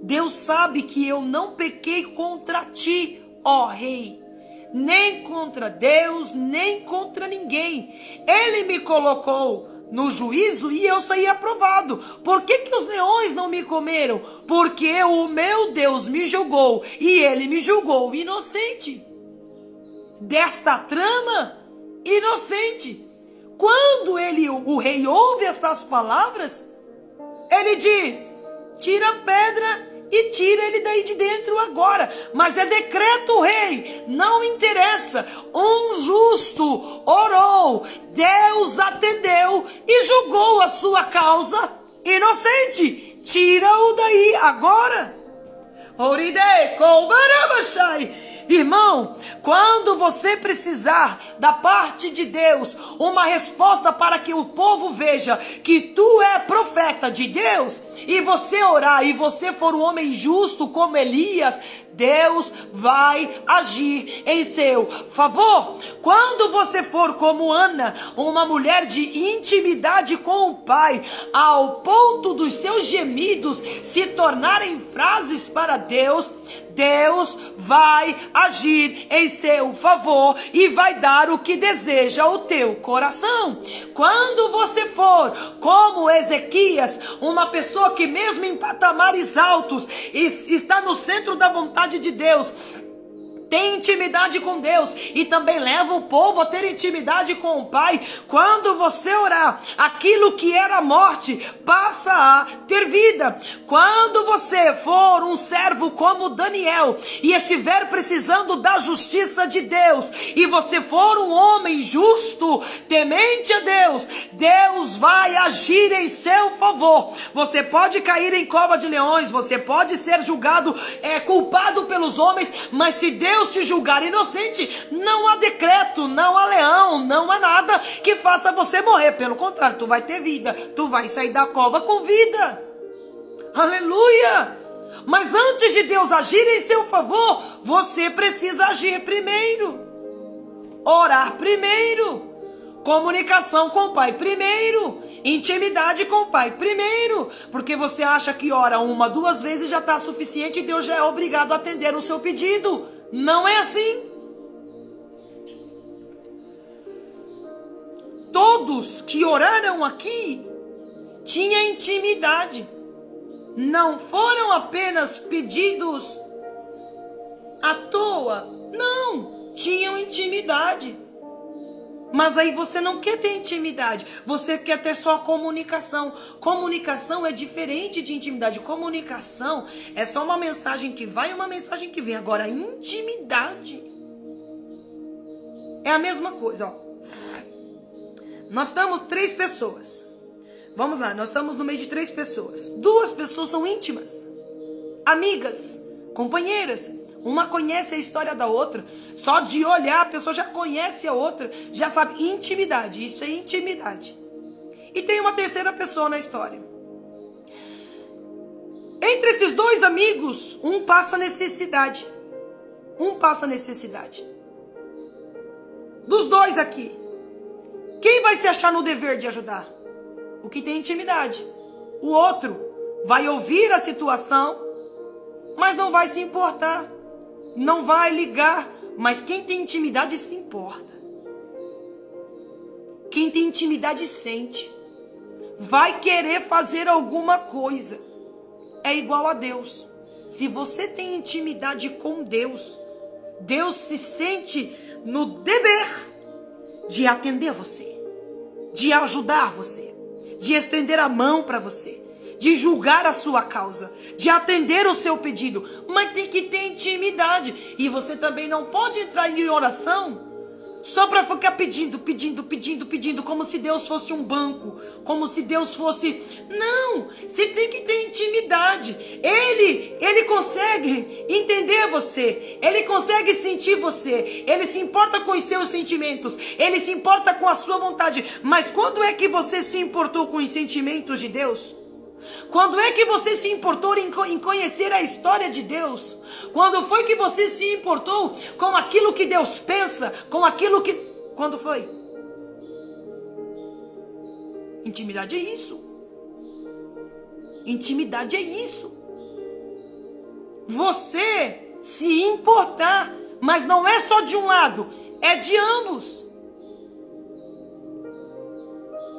[SPEAKER 1] Deus sabe que eu não pequei contra ti, ó rei, nem contra Deus, nem contra ninguém. Ele me colocou no juízo e eu saí aprovado. Por que os leões não me comeram? Porque o meu Deus me julgou e ele me julgou inocente. Desta trama, inocente. Quando o rei ouve estas palavras, ele diz: tira a pedra e tira ele daí de dentro agora. Mas é decreto, rei, não interessa. Um justo orou, Deus atendeu e julgou a sua causa inocente. Tira-o daí agora. Oridei, Kolbarabashai. Irmão, quando você precisar da parte de Deus uma resposta para que o povo veja que tu é profeta de Deus, e você orar e você for um homem justo como Elias, Deus vai agir em seu favor. Quando você for como Ana, uma mulher de intimidade com o Pai, ao ponto dos seus gemidos se tornarem frases para Deus, Deus vai agir em seu favor e vai dar o que deseja o teu coração. Quando você for como Ezequias, uma pessoa que mesmo em patamares altos está no centro da vontade de Deus, tem intimidade com Deus e também leva o povo a ter intimidade com o Pai. Quando você orar, aquilo que era morte passa a ter vida. Quando você for um servo como Daniel e estiver precisando da justiça de Deus, e você for um homem justo, temente a Deus, Deus vai agir em seu favor. Você pode cair em cova de leões, você pode ser julgado, culpado pelos homens, mas se Deus te julgar inocente, não há decreto, não há leão, não há nada que faça você morrer. Pelo contrário, tu vai ter vida, tu vai sair da cova com vida. Aleluia! Mas antes de Deus agir em seu favor, você precisa agir primeiro, orar primeiro, comunicação com o Pai primeiro, intimidade com o Pai primeiro, porque você acha que ora uma, duas vezes já está suficiente e Deus já é obrigado a atender o seu pedido. Não é assim. Todos que oraram aqui tinham intimidade. Não foram apenas pedidos à toa. Não, tinham intimidade. Mas aí você não quer ter intimidade, você quer ter só comunicação. Comunicação é diferente de intimidade. Comunicação é só uma mensagem que vai e uma mensagem que vem. Agora, intimidade é a mesma coisa, ó. Nós estamos 3 pessoas. Vamos lá, nós estamos no meio de 3 pessoas. 2 pessoas são íntimas, amigas, companheiras. Uma conhece a história da outra. Só de olhar a pessoa já conhece a outra, já sabe. Intimidade, isso é intimidade. E tem uma terceira pessoa na história. Entre esses 2 amigos, um passa necessidade. Um passa necessidade. Dos dois aqui, quem vai se achar no dever de ajudar? O que tem intimidade. O outro vai ouvir a situação, mas não vai se importar. Não vai ligar. Mas quem tem intimidade se importa. Quem tem intimidade sente. Vai querer fazer alguma coisa. É igual a Deus. Se você tem intimidade com Deus, Deus se sente no dever de atender você, de ajudar você, de estender a mão para você, de julgar a sua causa, de atender o seu pedido. Mas tem que ter intimidade. E você também não pode entrar em oração só para ficar pedindo, como se Deus fosse um banco, como se Deus fosse... Não, você tem que ter intimidade. Ele consegue entender você, ele consegue sentir você, ele se importa com os seus sentimentos, ele se importa com a sua vontade. Mas quando é que você se importou com os sentimentos de Deus? Quando é que você se importou em conhecer a história de Deus? Quando foi que você se importou com aquilo que Deus pensa? Com aquilo que... Quando foi? Intimidade é isso. Intimidade é isso. Você se importar, mas não é só de um lado, é de ambos.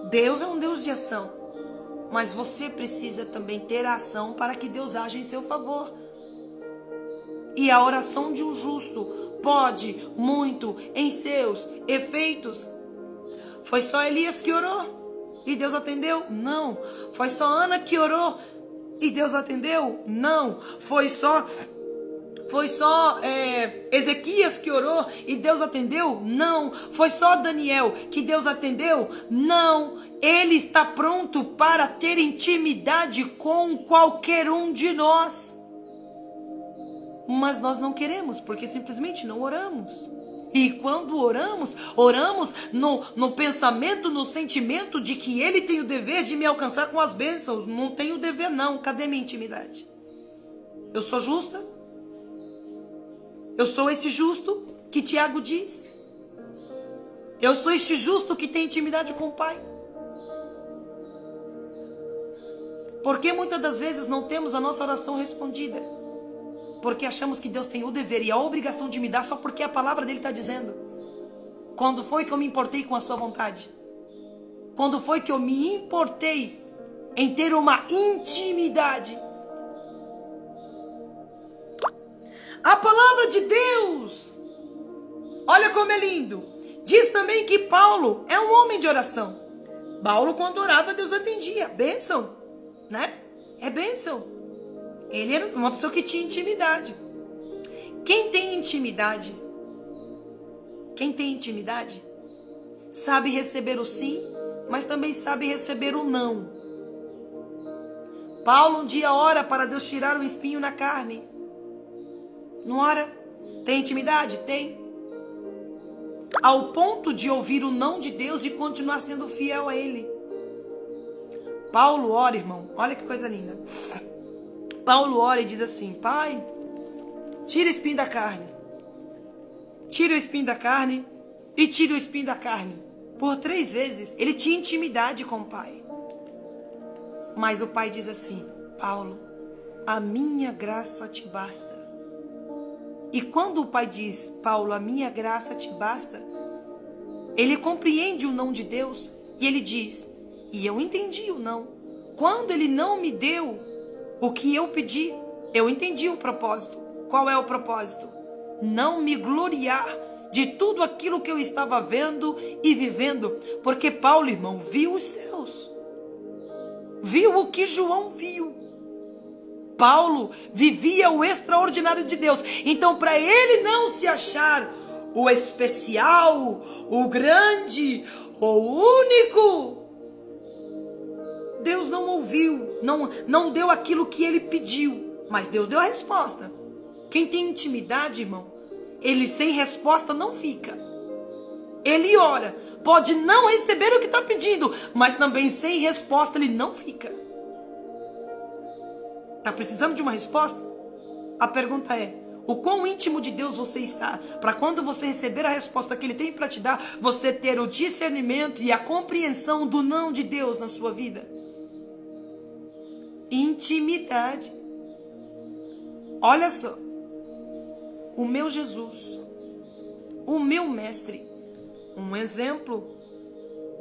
[SPEAKER 1] Deus é um Deus de ação. Mas você precisa também ter a ação para que Deus haja em seu favor. E a oração de um justo pode muito em seus efeitos. Foi só Elias que orou e Deus atendeu? Não. Foi só Ana que orou e Deus atendeu? Não. Foi só Ezequias que orou e Deus atendeu? Não. Foi só Daniel que Deus atendeu? Não. Ele está pronto para ter intimidade com qualquer um de nós. Mas nós não queremos, porque simplesmente não oramos. E quando oramos no pensamento, no sentimento de que Ele tem o dever de me alcançar com as bênçãos. Não tem o dever não. Cadê minha intimidade? Eu sou justa? Eu sou esse justo que Tiago diz? Eu sou este justo que tem intimidade com o Pai? Porque muitas das vezes não temos a nossa oração respondida? Porque achamos que Deus tem o dever e a obrigação de me dar só porque a palavra dele está dizendo. Quando foi que eu me importei com a sua vontade? Quando foi que eu me importei em ter uma intimidade? A palavra de Deus, olha como é lindo. Diz também que Paulo é um homem de oração. Paulo, quando orava, Deus atendia. Bênção, né? É bênção. Ele era uma pessoa que tinha intimidade. Quem tem intimidade? Quem tem intimidade? Sabe receber o sim, mas também sabe receber o não. Paulo um dia ora para Deus tirar um espinho na carne. Não ora? Tem intimidade? Tem. Ao ponto de ouvir o não de Deus e continuar sendo fiel a Ele. Paulo ora, irmão. Olha que coisa linda. Paulo ora e diz assim: Pai, tira o espinho da carne. Tira o espinho da carne e tira o espinho da carne. Por 3 vezes. Ele tinha intimidade com o Pai. Mas o Pai diz assim: Paulo, a minha graça te basta. E quando o Pai diz: Paulo, a minha graça te basta, ele compreende o não de Deus e ele diz: e eu entendi o não. Quando ele não me deu o que eu pedi, eu entendi o propósito. Qual é o propósito? Não me gloriar de tudo aquilo que eu estava vendo e vivendo. Porque Paulo, irmão, viu os céus. Viu o que João viu. Paulo vivia o extraordinário de Deus. Então, para ele não se achar o especial, o grande, o único, Deus não ouviu, não deu aquilo que ele pediu, mas Deus deu a resposta. Quem tem intimidade, irmão, ele sem resposta não fica. Ele ora, pode não receber o que está pedindo, mas também sem resposta ele não fica. Está precisando de uma resposta? A pergunta é: O quão íntimo de Deus você está, para quando você receber a resposta que Ele tem para te dar, você ter o discernimento e a compreensão do não de Deus na sua vida. Intimidade. Olha só, o meu Jesus, o meu mestre, um exemplo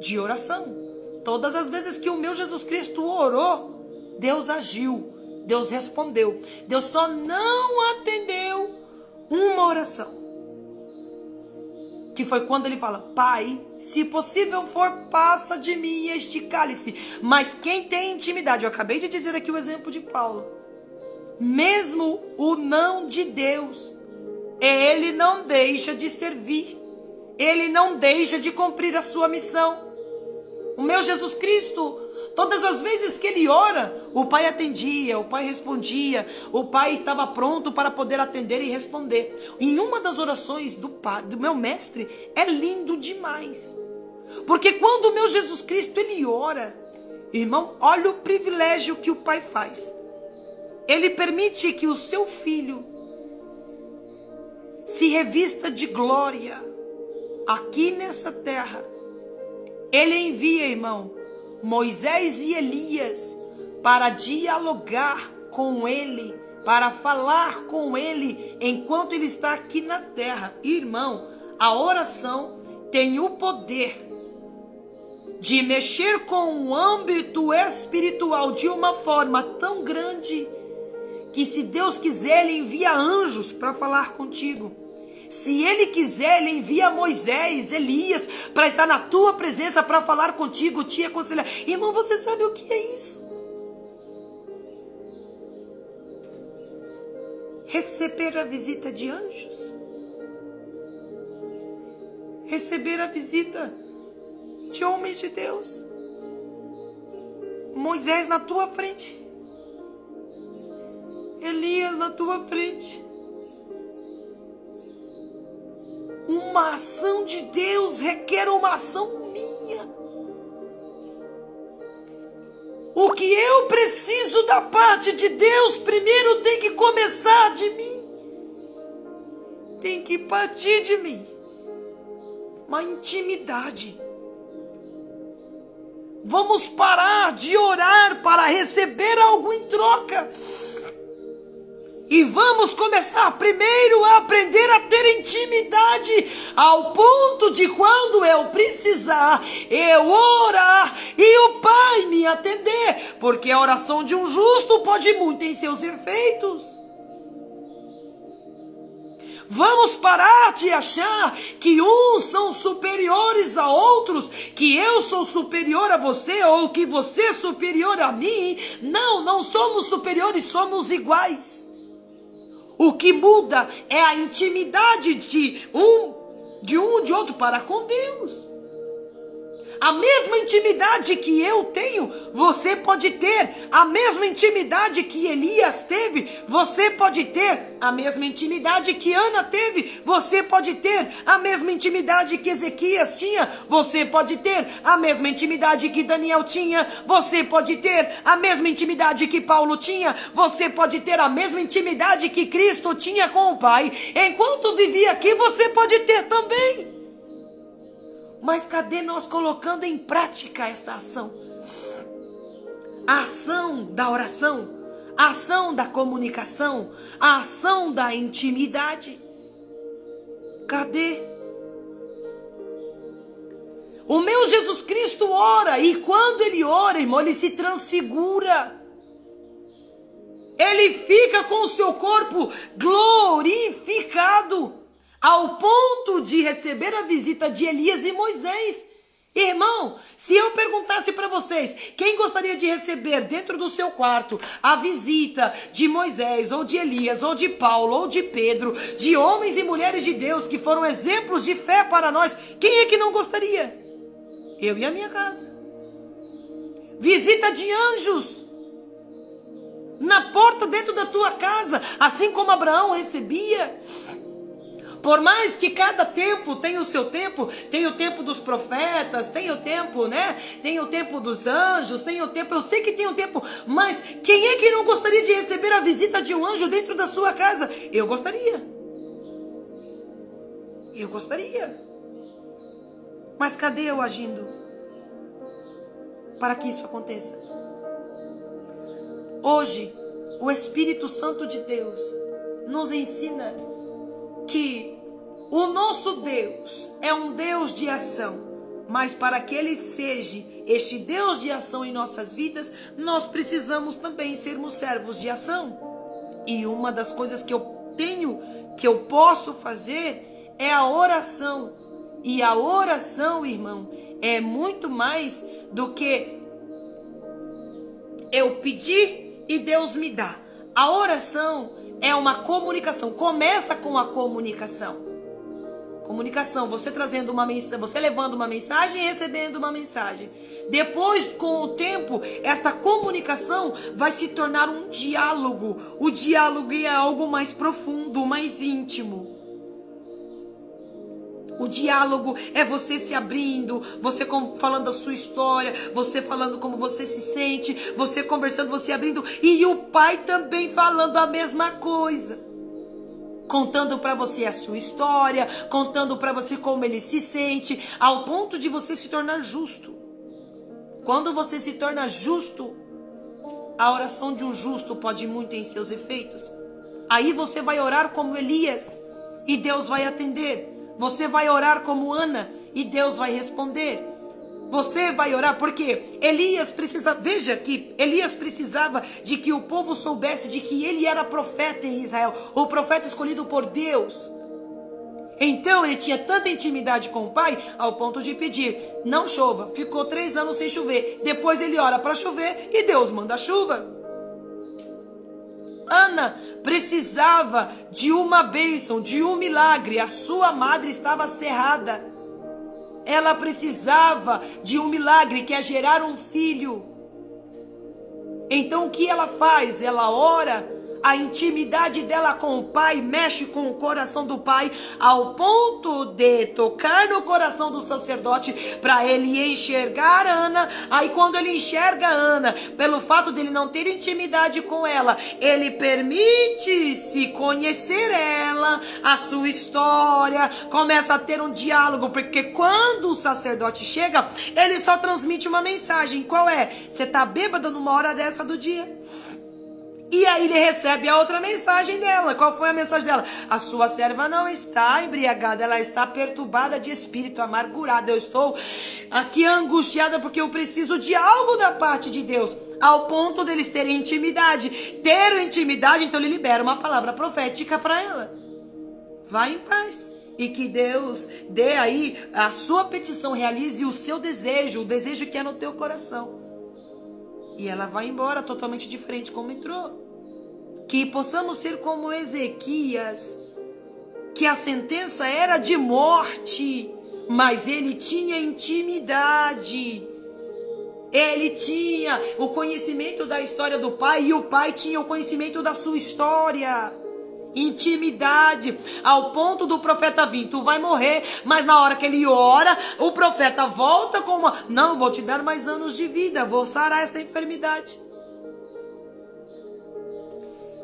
[SPEAKER 1] de oração. Todas as vezes que o meu Jesus Cristo orou, Deus agiu. Deus respondeu. Deus só não atendeu uma oração. Que foi quando ele fala: Pai, se possível for, passa de mim este cálice. Mas quem tem intimidade, eu acabei de dizer aqui o exemplo de Paulo. Mesmo o não de Deus, ele não deixa de servir. Ele não deixa de cumprir a sua missão. O meu Jesus Cristo, todas as vezes que ele ora, o Pai atendia, o Pai respondia, o Pai estava pronto para poder atender e responder. Em uma das orações do meu mestre, é lindo demais. Porque quando o meu Jesus Cristo, ele ora, irmão, olha o privilégio que o Pai faz. Ele permite que o seu filho se revista de glória aqui nessa terra. Ele envia, irmão, Moisés e Elias para dialogar com ele, para falar com ele enquanto ele está aqui na terra. Irmão, a oração tem o poder de mexer com o âmbito espiritual de uma forma tão grande que, se Deus quiser, ele envia anjos para falar contigo. Se ele quiser, ele envia Moisés, Elias, para estar na tua presença, para falar contigo, te aconselhar. Irmão, você sabe o que é isso? Receber a visita de anjos. Receber a visita de homens de Deus. Moisés na tua frente. Elias na tua frente. Uma ação de Deus requer uma ação minha. O que eu preciso da parte de Deus, primeiro tem que começar de mim. Tem que partir de mim. Uma intimidade. Vamos parar de orar para receber algo em troca. E vamos começar primeiro a aprender a ter intimidade, ao ponto de, quando eu precisar, eu orar e o Pai me atender. Porque a oração de um justo pode muito em seus efeitos. Vamos parar de achar que uns são superiores a outros, que eu sou superior a você ou que você é superior a mim. Não, não somos superiores, somos iguais. O que muda é a intimidade de outro para com Deus. A mesma intimidade que eu tenho, você pode ter. A mesma intimidade que Elias teve, você pode ter. A mesma intimidade que Ana teve, você pode ter. A mesma intimidade que Ezequias tinha, você pode ter. A mesma intimidade que Daniel tinha, você pode ter. A mesma intimidade que Paulo tinha, você pode ter. A mesma intimidade que Cristo tinha com o Pai. Enquanto vivia aqui, você pode ter também. Mas cadê nós colocando em prática esta ação? A ação da oração, a ação da comunicação, a ação da intimidade. Cadê? O meu Jesus Cristo ora, e quando ele ora, irmão, ele se transfigura. Ele fica com o seu corpo glorificado, ao ponto de receber a visita de Elias e Moisés. Irmão, se eu perguntasse para vocês, quem gostaria de receber dentro do seu quarto a visita de Moisés, ou de Elias, ou de Paulo, ou de Pedro, de homens e mulheres de Deus que foram exemplos de fé para nós, quem é que não gostaria? Eu e a minha casa. Visita de anjos na porta dentro da tua casa, assim como Abraão recebia. Por mais que cada tempo tenha o seu tempo, tem o tempo dos profetas, tem o tempo, né? Tem o tempo dos anjos, tem o tempo, eu sei que tem o tempo, mas quem é que não gostaria de receber a visita de um anjo dentro da sua casa? Eu gostaria. Eu gostaria. Mas cadê eu agindo para que isso aconteça? Hoje, o Espírito Santo de Deus nos ensina que o nosso Deus é um Deus de ação, mas para que Ele seja este Deus de ação em nossas vidas, nós precisamos também sermos servos de ação. E uma das coisas que eu posso fazer é a oração. E a oração, irmão, é muito mais do que eu pedir e Deus me dá. A oração é uma comunicação. Começa com a comunicação. Comunicação, você trazendo uma mensagem, você levando uma mensagem e recebendo uma mensagem. Depois, com o tempo, esta comunicação vai se tornar um diálogo. O diálogo é algo mais profundo, mais íntimo. O diálogo é você se abrindo, você falando a sua história, você falando como você se sente, você conversando, você abrindo, e o pai também falando a mesma coisa. Contando para você a sua história, contando para você como ele se sente, ao ponto de você se tornar justo. Quando você se torna justo, a oração de um justo pode muito em seus efeitos. Aí você vai orar como Elias e Deus vai atender. Você vai orar como Ana e Deus vai responder. Você vai orar porque Elias precisava de que o povo soubesse de que ele era profeta em Israel, o profeta escolhido por Deus. Então ele tinha tanta intimidade com o pai ao ponto de pedir, não chova. Ficou 3 anos sem chover. Depois ele ora para chover e Deus manda chuva. Ana precisava de uma bênção, de um milagre. A sua madre estava cerrada. Ela precisava de um milagre, que é gerar um filho. Então o que ela faz? Ela ora. A intimidade dela com o pai mexe com o coração do pai, ao ponto de tocar no coração do sacerdote para ele enxergar Ana. Aí quando ele enxerga Ana, pelo fato dele não ter intimidade com ela, ele permite-se conhecer ela, a sua história, começa a ter um diálogo, porque quando o sacerdote chega, ele só transmite uma mensagem. Qual é? Você tá bêbada numa hora dessa do dia? E aí ele recebe a outra mensagem dela. Qual foi a mensagem dela? A sua serva não está embriagada, ela está perturbada de espírito, amargurada. Eu estou aqui angustiada porque eu preciso de algo da parte de Deus. Ao ponto deles terem intimidade. Ter intimidade, então ele libera uma palavra profética para ela. Vai em paz. E que Deus dê aí a sua petição, realize o seu desejo, o desejo que é no teu coração. E ela vai embora totalmente diferente como entrou. Que possamos ser como Ezequias, que a sentença era de morte, mas ele tinha intimidade. Ele tinha o conhecimento da história do pai e o pai tinha o conhecimento da sua história. Intimidade, ao ponto do profeta vir, tu vai morrer, mas na hora que ele ora, o profeta volta com uma, não, vou te dar mais anos de vida, vou sarar esta enfermidade.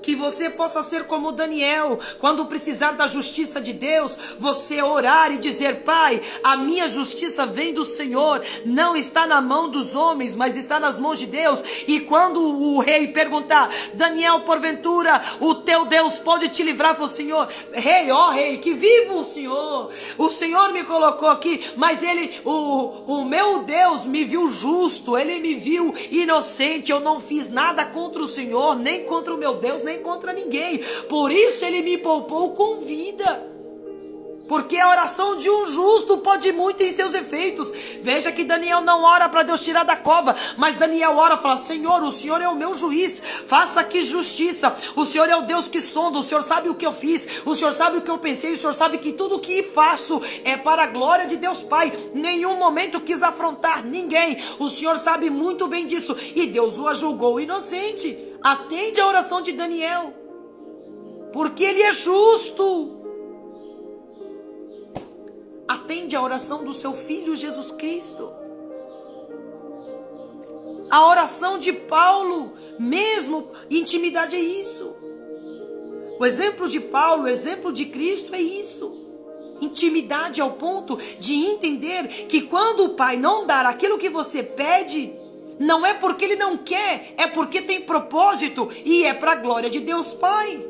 [SPEAKER 1] Que você possa ser como Daniel, quando precisar da justiça de Deus, você orar e dizer, Pai, a minha justiça vem do Senhor, não está na mão dos homens, mas está nas mãos de Deus. E quando o rei perguntar, Daniel, porventura, o teu Deus pode te livrar? Fala, Senhor, rei, ó rei, que vivo o Senhor me colocou aqui, mas o meu Deus me viu justo, ele me viu inocente, eu não fiz nada contra o Senhor, nem contra o meu Deus, nem contra ninguém, por isso ele me poupou com vida. Porque a oração de um justo pode muito em seus efeitos. Veja que Daniel não ora para Deus tirar da cova, mas Daniel ora e fala, Senhor, o Senhor é o meu juiz, faça aqui justiça, o Senhor é o Deus que sonda, o Senhor sabe o que eu fiz, o Senhor sabe o que eu pensei, o Senhor sabe que tudo o que faço é para a glória de Deus Pai, nenhum momento quis afrontar ninguém, o Senhor sabe muito bem disso, e Deus o julgou inocente. Atende a oração de Daniel, porque ele é justo. entende a oração do seu Filho Jesus Cristo. A oração de Paulo, mesmo, intimidade é isso. O exemplo de Paulo, o exemplo de Cristo é isso. Intimidade ao ponto de entender que quando o Pai não dar aquilo que você pede, não é porque Ele não quer, é porque tem propósito e é para a glória de Deus Pai.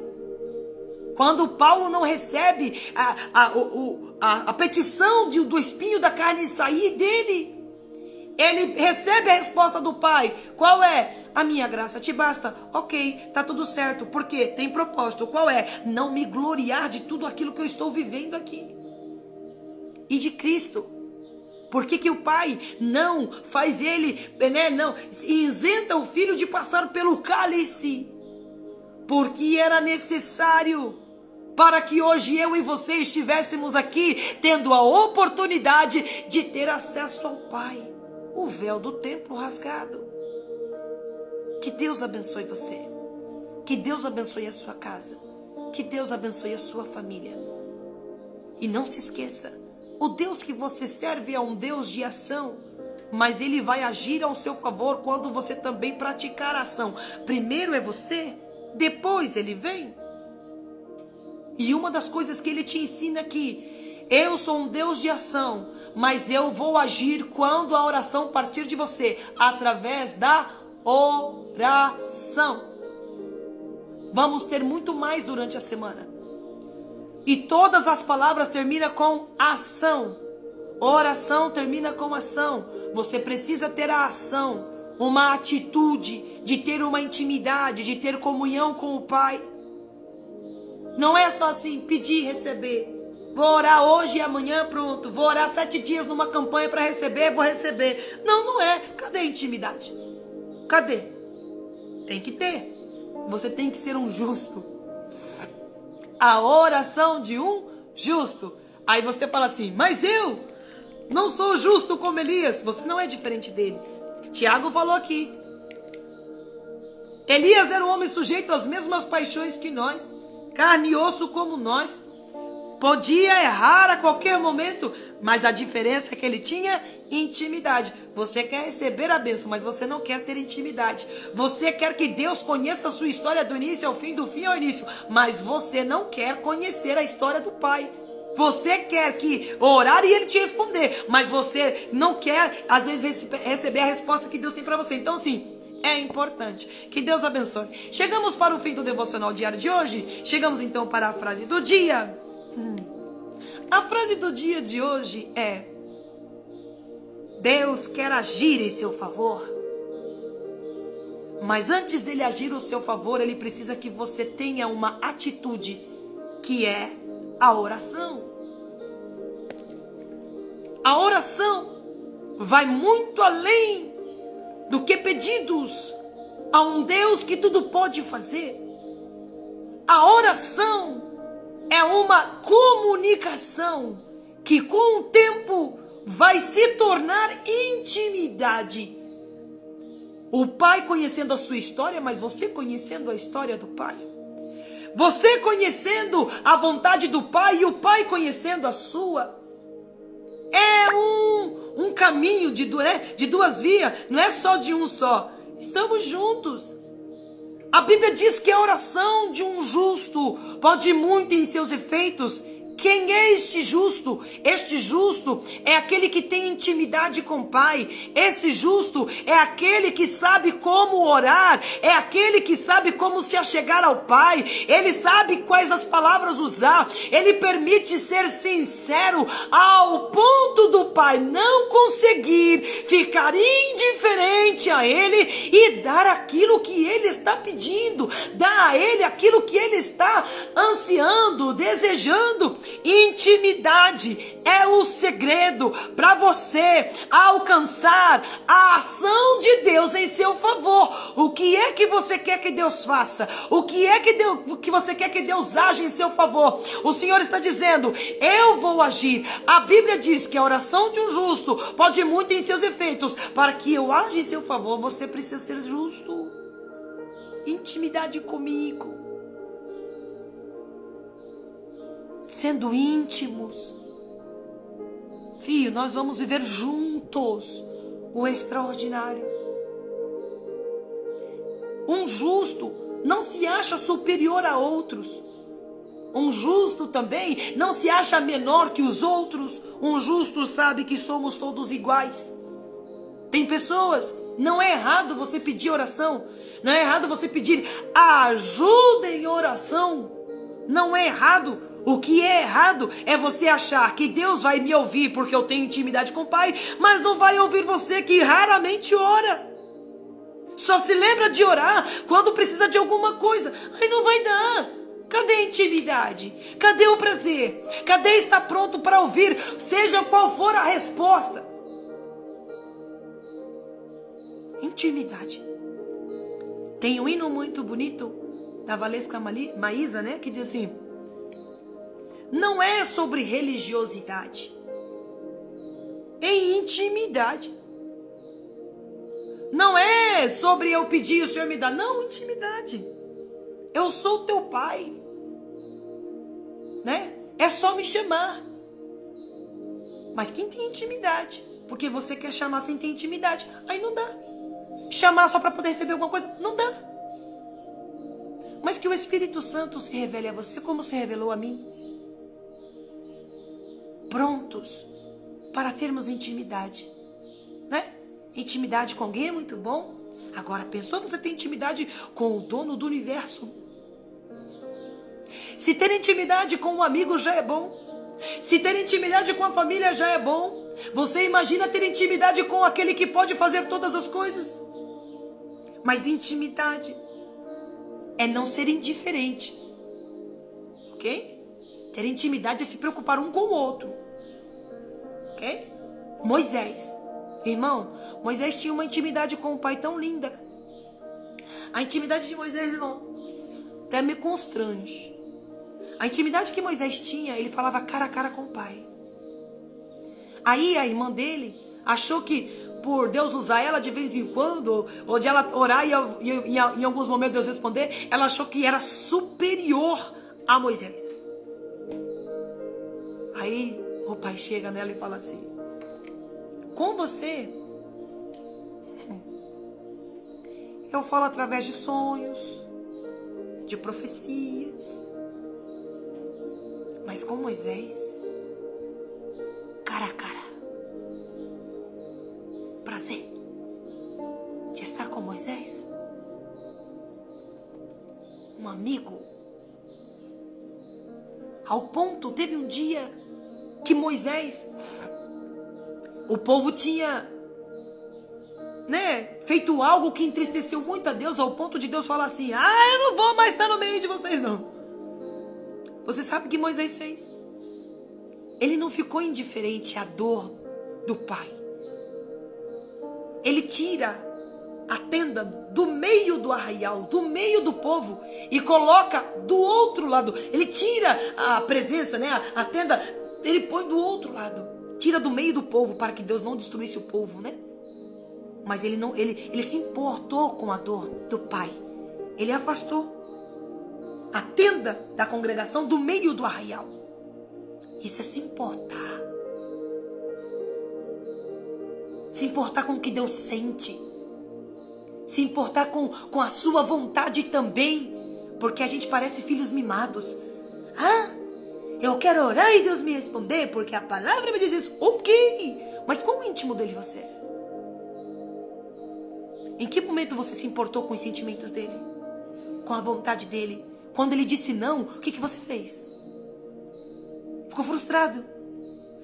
[SPEAKER 1] Quando Paulo não recebe a petição do espinho da carne sair dele, ele recebe a resposta do Pai. Qual é? A minha graça te basta. Ok, tá tudo certo. Por quê? Tem propósito. Qual é? Não me gloriar de tudo aquilo que eu estou vivendo aqui. E de Cristo. Por que o Pai não faz ele, né, não isenta o Filho de passar pelo cálice? Porque era necessário para que hoje eu e você estivéssemos aqui tendo a oportunidade de ter acesso ao Pai. O véu do templo rasgado. Que Deus abençoe você. Que Deus abençoe a sua casa. Que Deus abençoe a sua família. E não se esqueça, o Deus que você serve é um Deus de ação, mas Ele vai agir ao seu favor quando você também praticar a ação. Primeiro é você, depois Ele vem. E uma das coisas que Ele te ensina aqui, eu sou um Deus de ação, mas eu vou agir quando a oração partir de você, através da oração. Vamos ter muito mais durante a semana. E todas as palavras terminam com ação. Oração termina com ação. Você precisa ter a ação, uma atitude de ter uma intimidade, de ter comunhão com o Pai. Não é só assim, pedir e receber. Vou orar hoje e amanhã, pronto. Vou orar 7 dias numa campanha para receber, vou receber. Não, não é. Cadê a intimidade? Cadê? Tem que ter. Você tem que ser um justo. A oração de um justo. Aí você fala assim, mas eu não sou justo como Elias. Você não é diferente dele. Tiago falou aqui. Elias era um homem sujeito às mesmas paixões que nós. Carne e osso como nós. Podia errar a qualquer momento, mas a diferença é que ele tinha intimidade. Você quer receber a bênção, mas você não quer ter intimidade. Você quer que Deus conheça a sua história do início ao fim, do fim ao início, mas você não quer conhecer a história do Pai. Você quer que orar e Ele te responder, mas você não quer, às vezes, receber a resposta que Deus tem para você. Então, sim, é importante. Que Deus abençoe. Chegamos para o fim do devocional diário de hoje. Chegamos então para a frase do dia. A frase do dia de hoje é: Deus quer agir em seu favor, mas antes dele agir ao seu favor, ele precisa que você tenha uma atitude, que é a oração. A oração vai muito além do que pedidos a um Deus que tudo pode fazer. A oração é uma comunicação que com o tempo vai se tornar intimidade. O Pai conhecendo a sua história, mas você conhecendo a história do Pai. Você conhecendo a vontade do Pai e o Pai conhecendo a sua. É um caminho de duas vias, não é só de um só. Estamos juntos. A Bíblia diz que a oração de um justo pode muito em seus efeitos. Quem é este justo? Este justo é aquele que tem intimidade com o Pai. Esse justo é aquele que sabe como orar. É aquele que sabe como se achegar ao Pai. Ele sabe quais as palavras usar. Ele permite ser sincero ao ponto do Pai não conseguir ficar indiferente a Ele e dar aquilo que Ele está pedindo. Dar a Ele aquilo que Ele está ansiando, desejando. Intimidade é o segredo para você alcançar a ação de Deus em seu favor. O que é que você quer que Deus faça? O que é que você quer que Deus age em seu favor? O Senhor está dizendo, eu vou agir. A Bíblia diz que a oração de um justo pode muito em seus efeitos. Para que eu aja em seu favor, você precisa ser justo. Intimidade comigo. Sendo íntimos. Filho, nós vamos viver juntos o extraordinário. Um justo não se acha superior a outros. Um justo também não se acha menor que os outros. Um justo sabe que somos todos iguais. Tem pessoas, não é errado você pedir oração. Não é errado você pedir ajuda em oração. Não é errado. O que é errado é você achar que Deus vai me ouvir porque eu tenho intimidade com o Pai, mas não vai ouvir você que raramente ora. Só se lembra de orar quando precisa de alguma coisa. Aí não vai dar. Cadê a intimidade? Cadê o prazer? Cadê estar pronto para ouvir, seja qual for a resposta? Intimidade. Tem um hino muito bonito da Valesca Maísa, né? Que diz assim: não é sobre religiosidade, é intimidade. Não é sobre eu pedir e o Senhor me dá. Não, intimidade. Eu sou teu pai. Né? É só me chamar. Mas quem tem intimidade? Porque você quer chamar sem ter intimidade. Aí não dá. Chamar só para poder receber alguma coisa? Não dá. Mas que o Espírito Santo se revele a você como se revelou a mim. Prontos para termos intimidade. Né? Intimidade com alguém é muito bom. Agora, pensou você ter intimidade com o dono do universo? Se ter intimidade com um amigo já é bom. Se ter intimidade com a família já é bom. Você imagina ter intimidade com aquele que pode fazer todas as coisas. Mas intimidade é não ser indiferente. Ok? Ter intimidade é se preocupar um com o outro. Ok? Moisés. Irmão, Moisés tinha uma intimidade com o pai tão linda. A intimidade de Moisés, irmão, até me constrange. A intimidade que Moisés tinha, ele falava cara a cara com o pai. Aí a irmã dele achou que por Deus usar ela de vez em quando, ou de ela orar e em alguns momentos Deus responder, ela achou que era superior a Moisés. Aí o pai chega nela e fala assim: com você, eu falo através de sonhos, de profecias. Mas com Moisés, cara a cara. Prazer de estar com Moisés. Um amigo. Ao ponto, teve um dia que Moisés, o povo tinha, feito algo que entristeceu muito a Deus, ao ponto de Deus falar assim: eu não vou mais estar no meio de vocês não. Você sabe o que Moisés fez? Ele não ficou indiferente à dor do pai. Ele tira a tenda do meio do arraial, do meio do povo, e coloca do outro lado. Ele tira a presença, a tenda, ele põe do outro lado. Tira do meio do povo para que Deus não destruísse o povo, Mas ele se importou com a dor do pai. Ele afastou a tenda da congregação do meio do arraial. Isso é se importar. Se importar com o que Deus sente. Se importar com a sua vontade também. Porque a gente parece filhos mimados. Eu quero orar e Deus me responder, porque a palavra me diz isso. Ok, mas quão íntimo dele você é? Em que momento você se importou com os sentimentos dele? Com a vontade dele? Quando ele disse não, o que você fez? Ficou frustrado?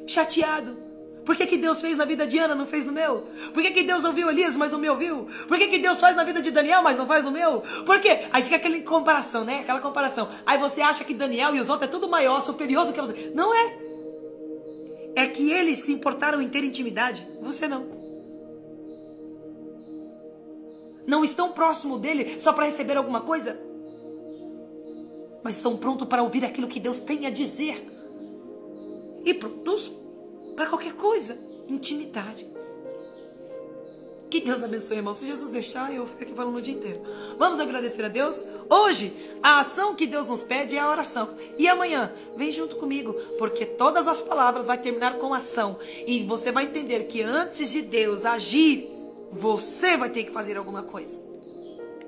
[SPEAKER 1] Chateado? Por que Deus fez na vida de Ana, não fez no meu? Por que Deus ouviu Elias, mas não me ouviu? Por que Deus faz na vida de Daniel, mas não faz no meu? Por quê? Aí fica aquela comparação, Aquela comparação. Aí você acha que Daniel e os outros é tudo maior, superior do que você. Não é. É que eles se importaram em ter intimidade. Você não. Não estão próximo dele só para receber alguma coisa? Mas estão prontos para ouvir aquilo que Deus tem a dizer. E prontos para qualquer coisa. Intimidade. Que Deus abençoe, irmão. Se Jesus deixar, eu fico aqui falando o dia inteiro. Vamos agradecer a Deus? Hoje, a ação que Deus nos pede é a oração. E amanhã, vem junto comigo, porque todas as palavras vai terminar com ação. E você vai entender que antes de Deus agir, você vai ter que fazer alguma coisa.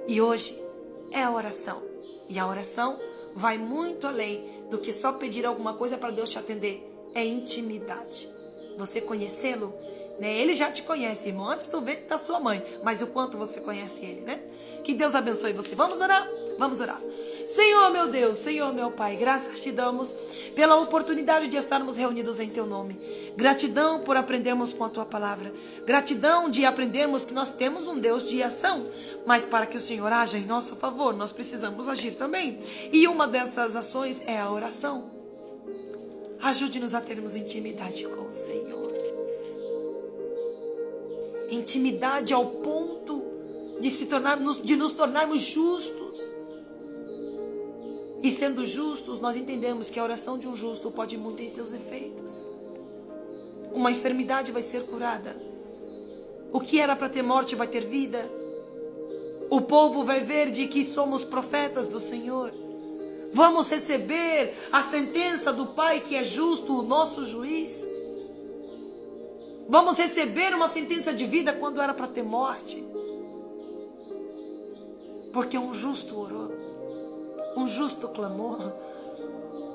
[SPEAKER 1] E hoje é a oração. E a oração vai muito além do que só pedir alguma coisa para Deus te atender. É intimidade. Você conhecê-lo, né? Ele já te conhece, irmão, antes do ventre da sua mãe. Mas o quanto você conhece ele, né? Que Deus abençoe você. Vamos orar? Vamos orar. Senhor meu Deus, Senhor meu Pai, graças te damos pela oportunidade de estarmos reunidos em teu nome. Gratidão por aprendermos com a tua palavra. Gratidão de aprendermos que nós temos um Deus de ação. Mas para que o Senhor haja em nosso favor, nós precisamos agir também. E uma dessas ações é a oração. Ajude-nos a termos intimidade com o Senhor. Intimidade ao ponto de nos tornarmos justos. E sendo justos, nós entendemos que a oração de um justo pode muito em seus efeitos. Uma enfermidade vai ser curada. O que era para ter morte vai ter vida. O povo vai ver de que somos profetas do Senhor. Vamos receber a sentença do Pai que é justo, o nosso juiz. Vamos receber uma sentença de vida quando era para ter morte. Porque um justo orou. Um justo clamou.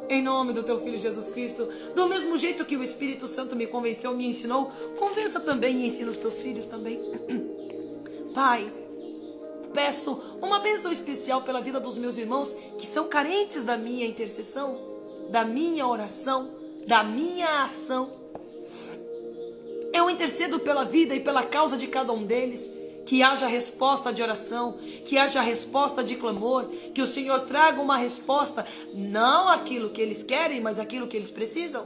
[SPEAKER 1] Em nome do teu Filho Jesus Cristo, do mesmo jeito que o Espírito Santo me convenceu, me ensinou, convença também e ensina os teus filhos também. Pai, peço uma bênção especial pela vida dos meus irmãos que são carentes da minha intercessão, da minha oração, da minha ação. Eu intercedo pela vida e pela causa de cada um deles. Que haja resposta de oração, que haja resposta de clamor, que o Senhor traga uma resposta, não aquilo que eles querem, mas aquilo que eles precisam.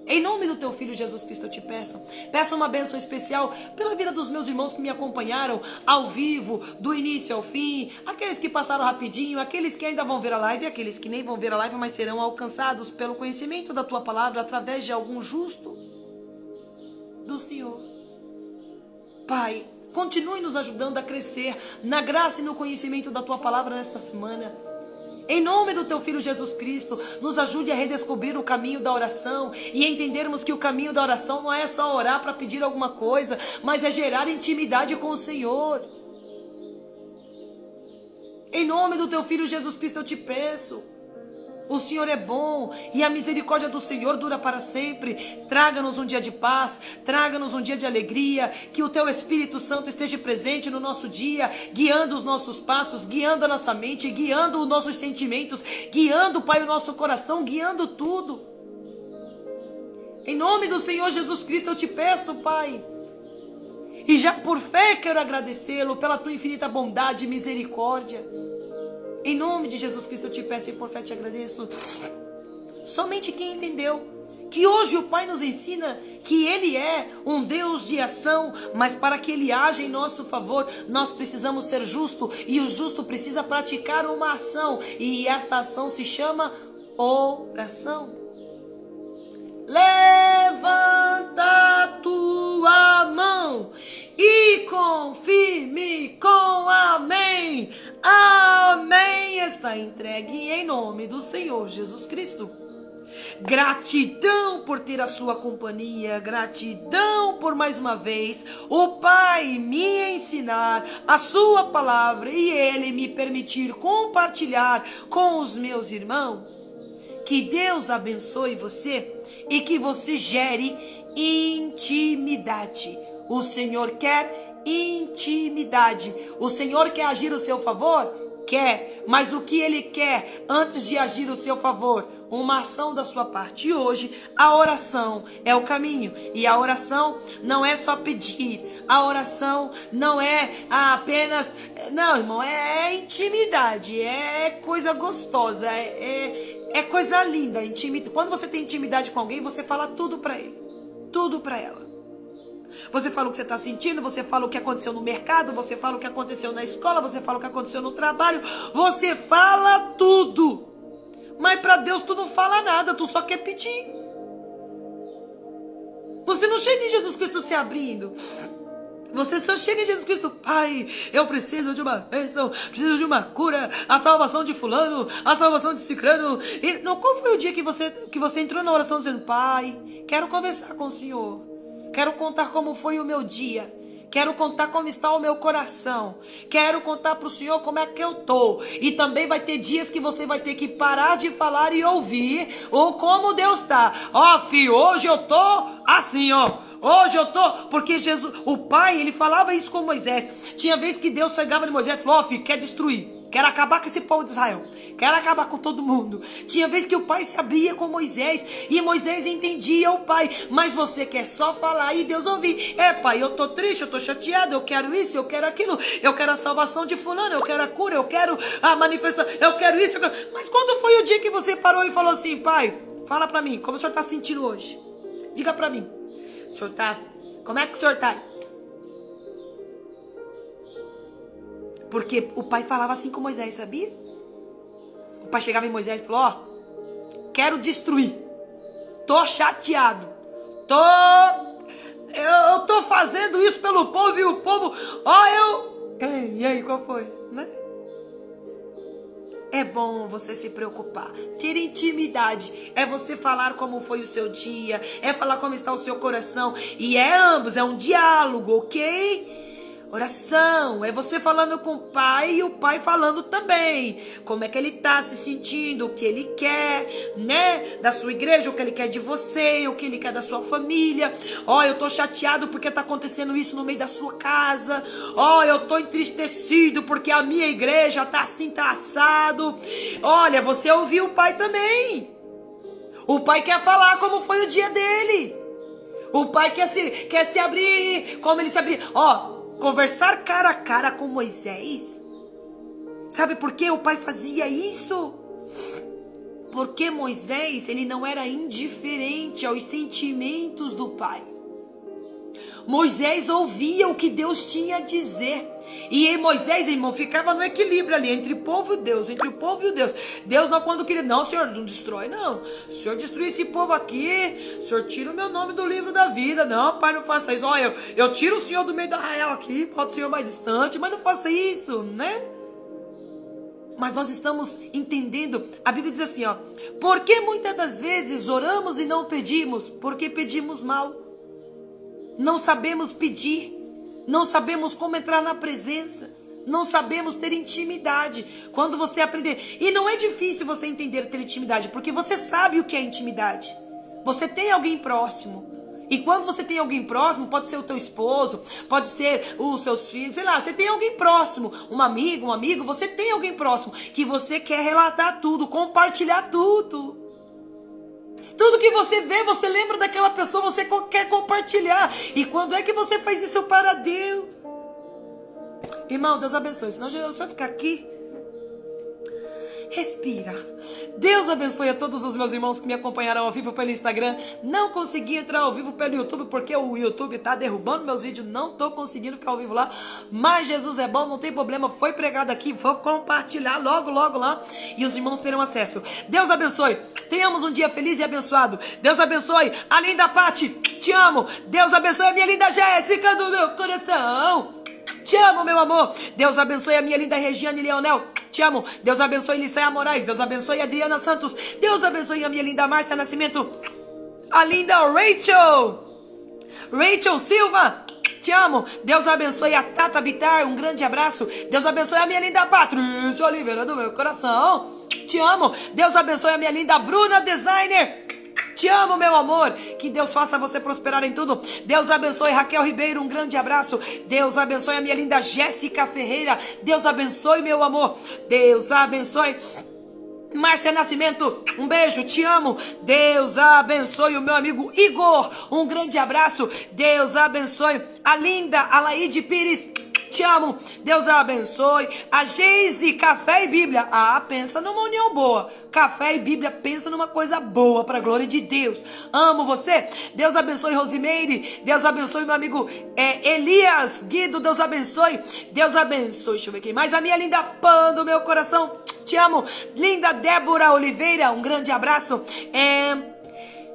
[SPEAKER 1] Em nome do teu Filho Jesus Cristo eu te peço. Peço uma bênção especial pela vida dos meus irmãos que me acompanharam ao vivo, do início ao fim, aqueles que passaram rapidinho, aqueles que ainda vão ver a live e aqueles que nem vão ver a live, mas serão alcançados pelo conhecimento da tua palavra através de algum justo do Senhor. Pai, continue nos ajudando a crescer na graça e no conhecimento da tua palavra nesta semana. Em nome do teu Filho Jesus Cristo, nos ajude a redescobrir o caminho da oração e entendermos que o caminho da oração não é só orar para pedir alguma coisa, mas é gerar intimidade com o Senhor. Em nome do teu Filho Jesus Cristo eu te peço. O Senhor é bom e a misericórdia do Senhor dura para sempre. Traga-nos um dia de paz, traga-nos um dia de alegria, que o teu Espírito Santo esteja presente no nosso dia, guiando os nossos passos, guiando a nossa mente, guiando os nossos sentimentos, guiando, Pai, o nosso coração, guiando tudo. Em nome do Senhor Jesus Cristo eu te peço, Pai. E já por fé quero agradecê-lo pela tua infinita bondade e misericórdia. Em nome de Jesus Cristo eu te peço e por fé te agradeço. Somente quem entendeu que hoje o Pai nos ensina que Ele é um Deus de ação, mas para que Ele haja em nosso favor, nós precisamos ser justo e o justo precisa praticar uma ação e esta ação se chama oração. Levanta a tua mão e confirme com amém. Amém. Está entregue em nome do Senhor Jesus Cristo. Gratidão por ter a sua companhia, gratidão por mais uma vez o Pai me ensinar a sua palavra e Ele me permitir compartilhar com os meus irmãos. Que Deus abençoe você e que você gere intimidade. O Senhor quer intimidade. O Senhor quer agir a seu favor? Quer. Mas o que Ele quer antes de agir a seu favor? Uma ação da sua parte. E hoje a oração é o caminho. E a oração não é só pedir. A oração não é apenas... Não, irmão, é intimidade. É coisa gostosa. É coisa linda. Quando você tem intimidade com alguém, você fala tudo para ele. Tudo para ela. Você fala o que você está sentindo, você fala o que aconteceu no mercado, você fala o que aconteceu na escola, você fala o que aconteceu no trabalho, você fala tudo. Mas para Deus tu não fala nada, tu só quer pedir. Você não chega em Jesus Cristo se abrindo. Você só chega em Jesus Cristo, Pai, eu preciso de uma bênção, preciso de uma cura, a salvação de fulano, a salvação de cicrano. E, não, qual foi o dia que você entrou na oração dizendo, Pai, quero conversar com o Senhor, quero contar como foi o meu dia, quero contar como está o meu coração, quero contar para o Senhor como é que eu tô. E também vai ter dias que você vai ter que parar de falar e ouvir ou como Deus tá. Ó, filho, hoje eu tô assim, ó. Hoje eu tô, porque Jesus, o pai, ele falava isso com Moisés. Tinha vez que Deus chegava em Moisés e falou, ó, filho, quer destruir. Quero acabar com esse povo de Israel. Quero acabar com todo mundo. Tinha vez que o pai se abria com Moisés. E Moisés entendia o pai. Mas você quer só falar e Deus ouvir. É, pai, eu tô triste, eu tô chateado. Eu quero isso, eu quero aquilo. Eu quero a salvação de fulano. Eu quero a cura, eu quero a manifestação. Eu quero isso, eu quero... Mas quando foi o dia que você parou e falou assim, pai, fala pra mim, como o senhor tá sentindo hoje? Diga pra mim. O senhor tá... Como é que o senhor tá? Porque o pai falava assim com Moisés, sabia? O pai chegava em Moisés e falou, ó, quero destruir. Tô chateado. Eu tô fazendo isso pelo povo e o povo, ó, Ei, e aí, qual foi? Né? É bom você se preocupar, ter intimidade, é você falar como foi o seu dia, é falar como está o seu coração, e é ambos, é um diálogo, ok? Oração, é você falando com o pai e o pai falando também. Como é que ele tá se sentindo, o que ele quer, né? Da sua igreja, o que ele quer de você, o que ele quer da sua família. Ó, eu tô chateado porque tá acontecendo isso no meio da sua casa. Ó, eu tô entristecido porque a minha igreja tá assim, tá assado. Olha, você ouviu o pai também. O pai quer falar como foi o dia dele. O pai quer se abrir, como ele se abrir. Ó, conversar cara a cara com Moisés. Sabe por que o pai fazia isso? Porque Moisés, ele não era indiferente aos sentimentos do pai. Moisés ouvia o que Deus tinha a dizer. E Moisés, irmão, ficava no equilíbrio ali, entre o povo e Deus, entre o povo e o Deus. Deus não, quando queria, não, Senhor, não destrói, não. O Senhor destrui esse povo aqui, o Senhor tira o meu nome do livro da vida. Não, pai, não faça isso. Olha, eu tiro o Senhor do meio do arraial aqui, pode o Senhor mais distante, mas não faça isso, né? Mas nós estamos entendendo, a Bíblia diz assim, ó, porque muitas das vezes oramos e não pedimos, porque pedimos mal. Não sabemos pedir, não sabemos como entrar na presença, não sabemos ter intimidade. Quando você aprender, e não é difícil você entender ter intimidade, porque você sabe o que é intimidade. Você tem alguém próximo. E quando você tem alguém próximo, pode ser o teu esposo, pode ser os seus filhos, sei lá, você tem alguém próximo, um amigo, você tem alguém próximo, que você quer relatar tudo, compartilhar tudo. Tudo que você vê, você lembra daquela pessoa, você quer compartilhar. E quando é que você faz isso para Deus? Irmão, Deus abençoe, senão eu só ficar aqui. Respira. Deus abençoe a todos os meus irmãos que me acompanharam ao vivo pelo Instagram. Não consegui entrar ao vivo pelo YouTube porque o YouTube tá derrubando meus vídeos. Não tô conseguindo ficar ao vivo lá. Mas Jesus é bom, não tem problema. Foi pregado aqui, vou compartilhar logo lá. E os irmãos terão acesso. Deus abençoe. Tenhamos um dia feliz e abençoado. Deus abençoe a linda Pati. Te amo. Deus abençoe a minha linda Jéssica do meu coração. Te amo, meu amor. Deus abençoe a minha linda Regiane Leonel. Te amo. Deus abençoe Lissaia Moraes. Deus abençoe a Adriana Santos. Deus abençoe a minha linda Márcia Nascimento. A linda Rachel Silva. Te amo. Deus abençoe a Tata Bitar. Um grande abraço. Deus abençoe a minha linda Patrícia Oliveira do meu coração. Te amo. Deus abençoe a minha linda Bruna Designer. Te amo, meu amor. Que Deus faça você prosperar em tudo. Deus abençoe Raquel Ribeiro. Um grande abraço. Deus abençoe a minha linda Jéssica Ferreira. Deus abençoe, meu amor. Deus abençoe Márcia Nascimento, um beijo, te amo. Deus abençoe o meu amigo Igor, um grande abraço. Deus abençoe a linda Alaide Pires, te amo. Deus abençoe a Geise, Café e Bíblia. Ah, pensa numa união boa. Café e Bíblia, pensa numa coisa boa para a glória de Deus. Amo você. Deus abençoe Rosimeire. Deus abençoe meu amigo Elias Guido. Deus abençoe. Deus abençoe. Deixa eu ver quem mais. A minha linda Pan do meu coração. Te amo. Linda Débora Oliveira. Um grande abraço.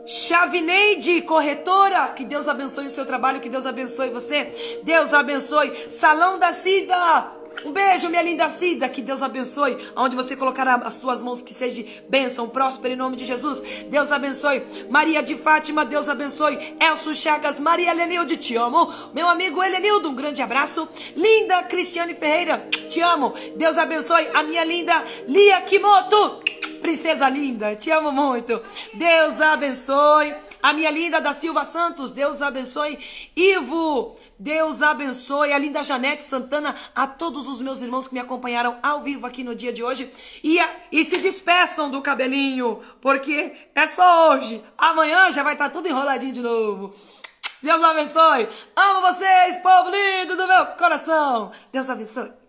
[SPEAKER 1] Chavineide, corretora, que Deus abençoe o seu trabalho, que Deus abençoe você. Deus abençoe. Salão da Cida. Um beijo, minha linda Cida, que Deus abençoe. Onde você colocará as suas mãos, que seja bênção, próspero em nome de Jesus. Deus abençoe. Maria de Fátima, Deus abençoe. Elcio Chagas, Maria Helenilde, te amo. Meu amigo Helenildo, um grande abraço. Linda Cristiane Ferreira, te amo. Deus abençoe a minha linda Lia Kimoto. Princesa linda, te amo muito. Deus abençoe a minha linda da Silva Santos. Deus abençoe Ivo. Deus abençoe a linda Janete Santana, a todos os meus irmãos que me acompanharam ao vivo aqui no dia de hoje. E se despeçam do cabelinho, porque é só hoje. Amanhã já vai estar tudo enroladinho de novo. Deus abençoe. Amo vocês, povo lindo do meu coração. Deus abençoe.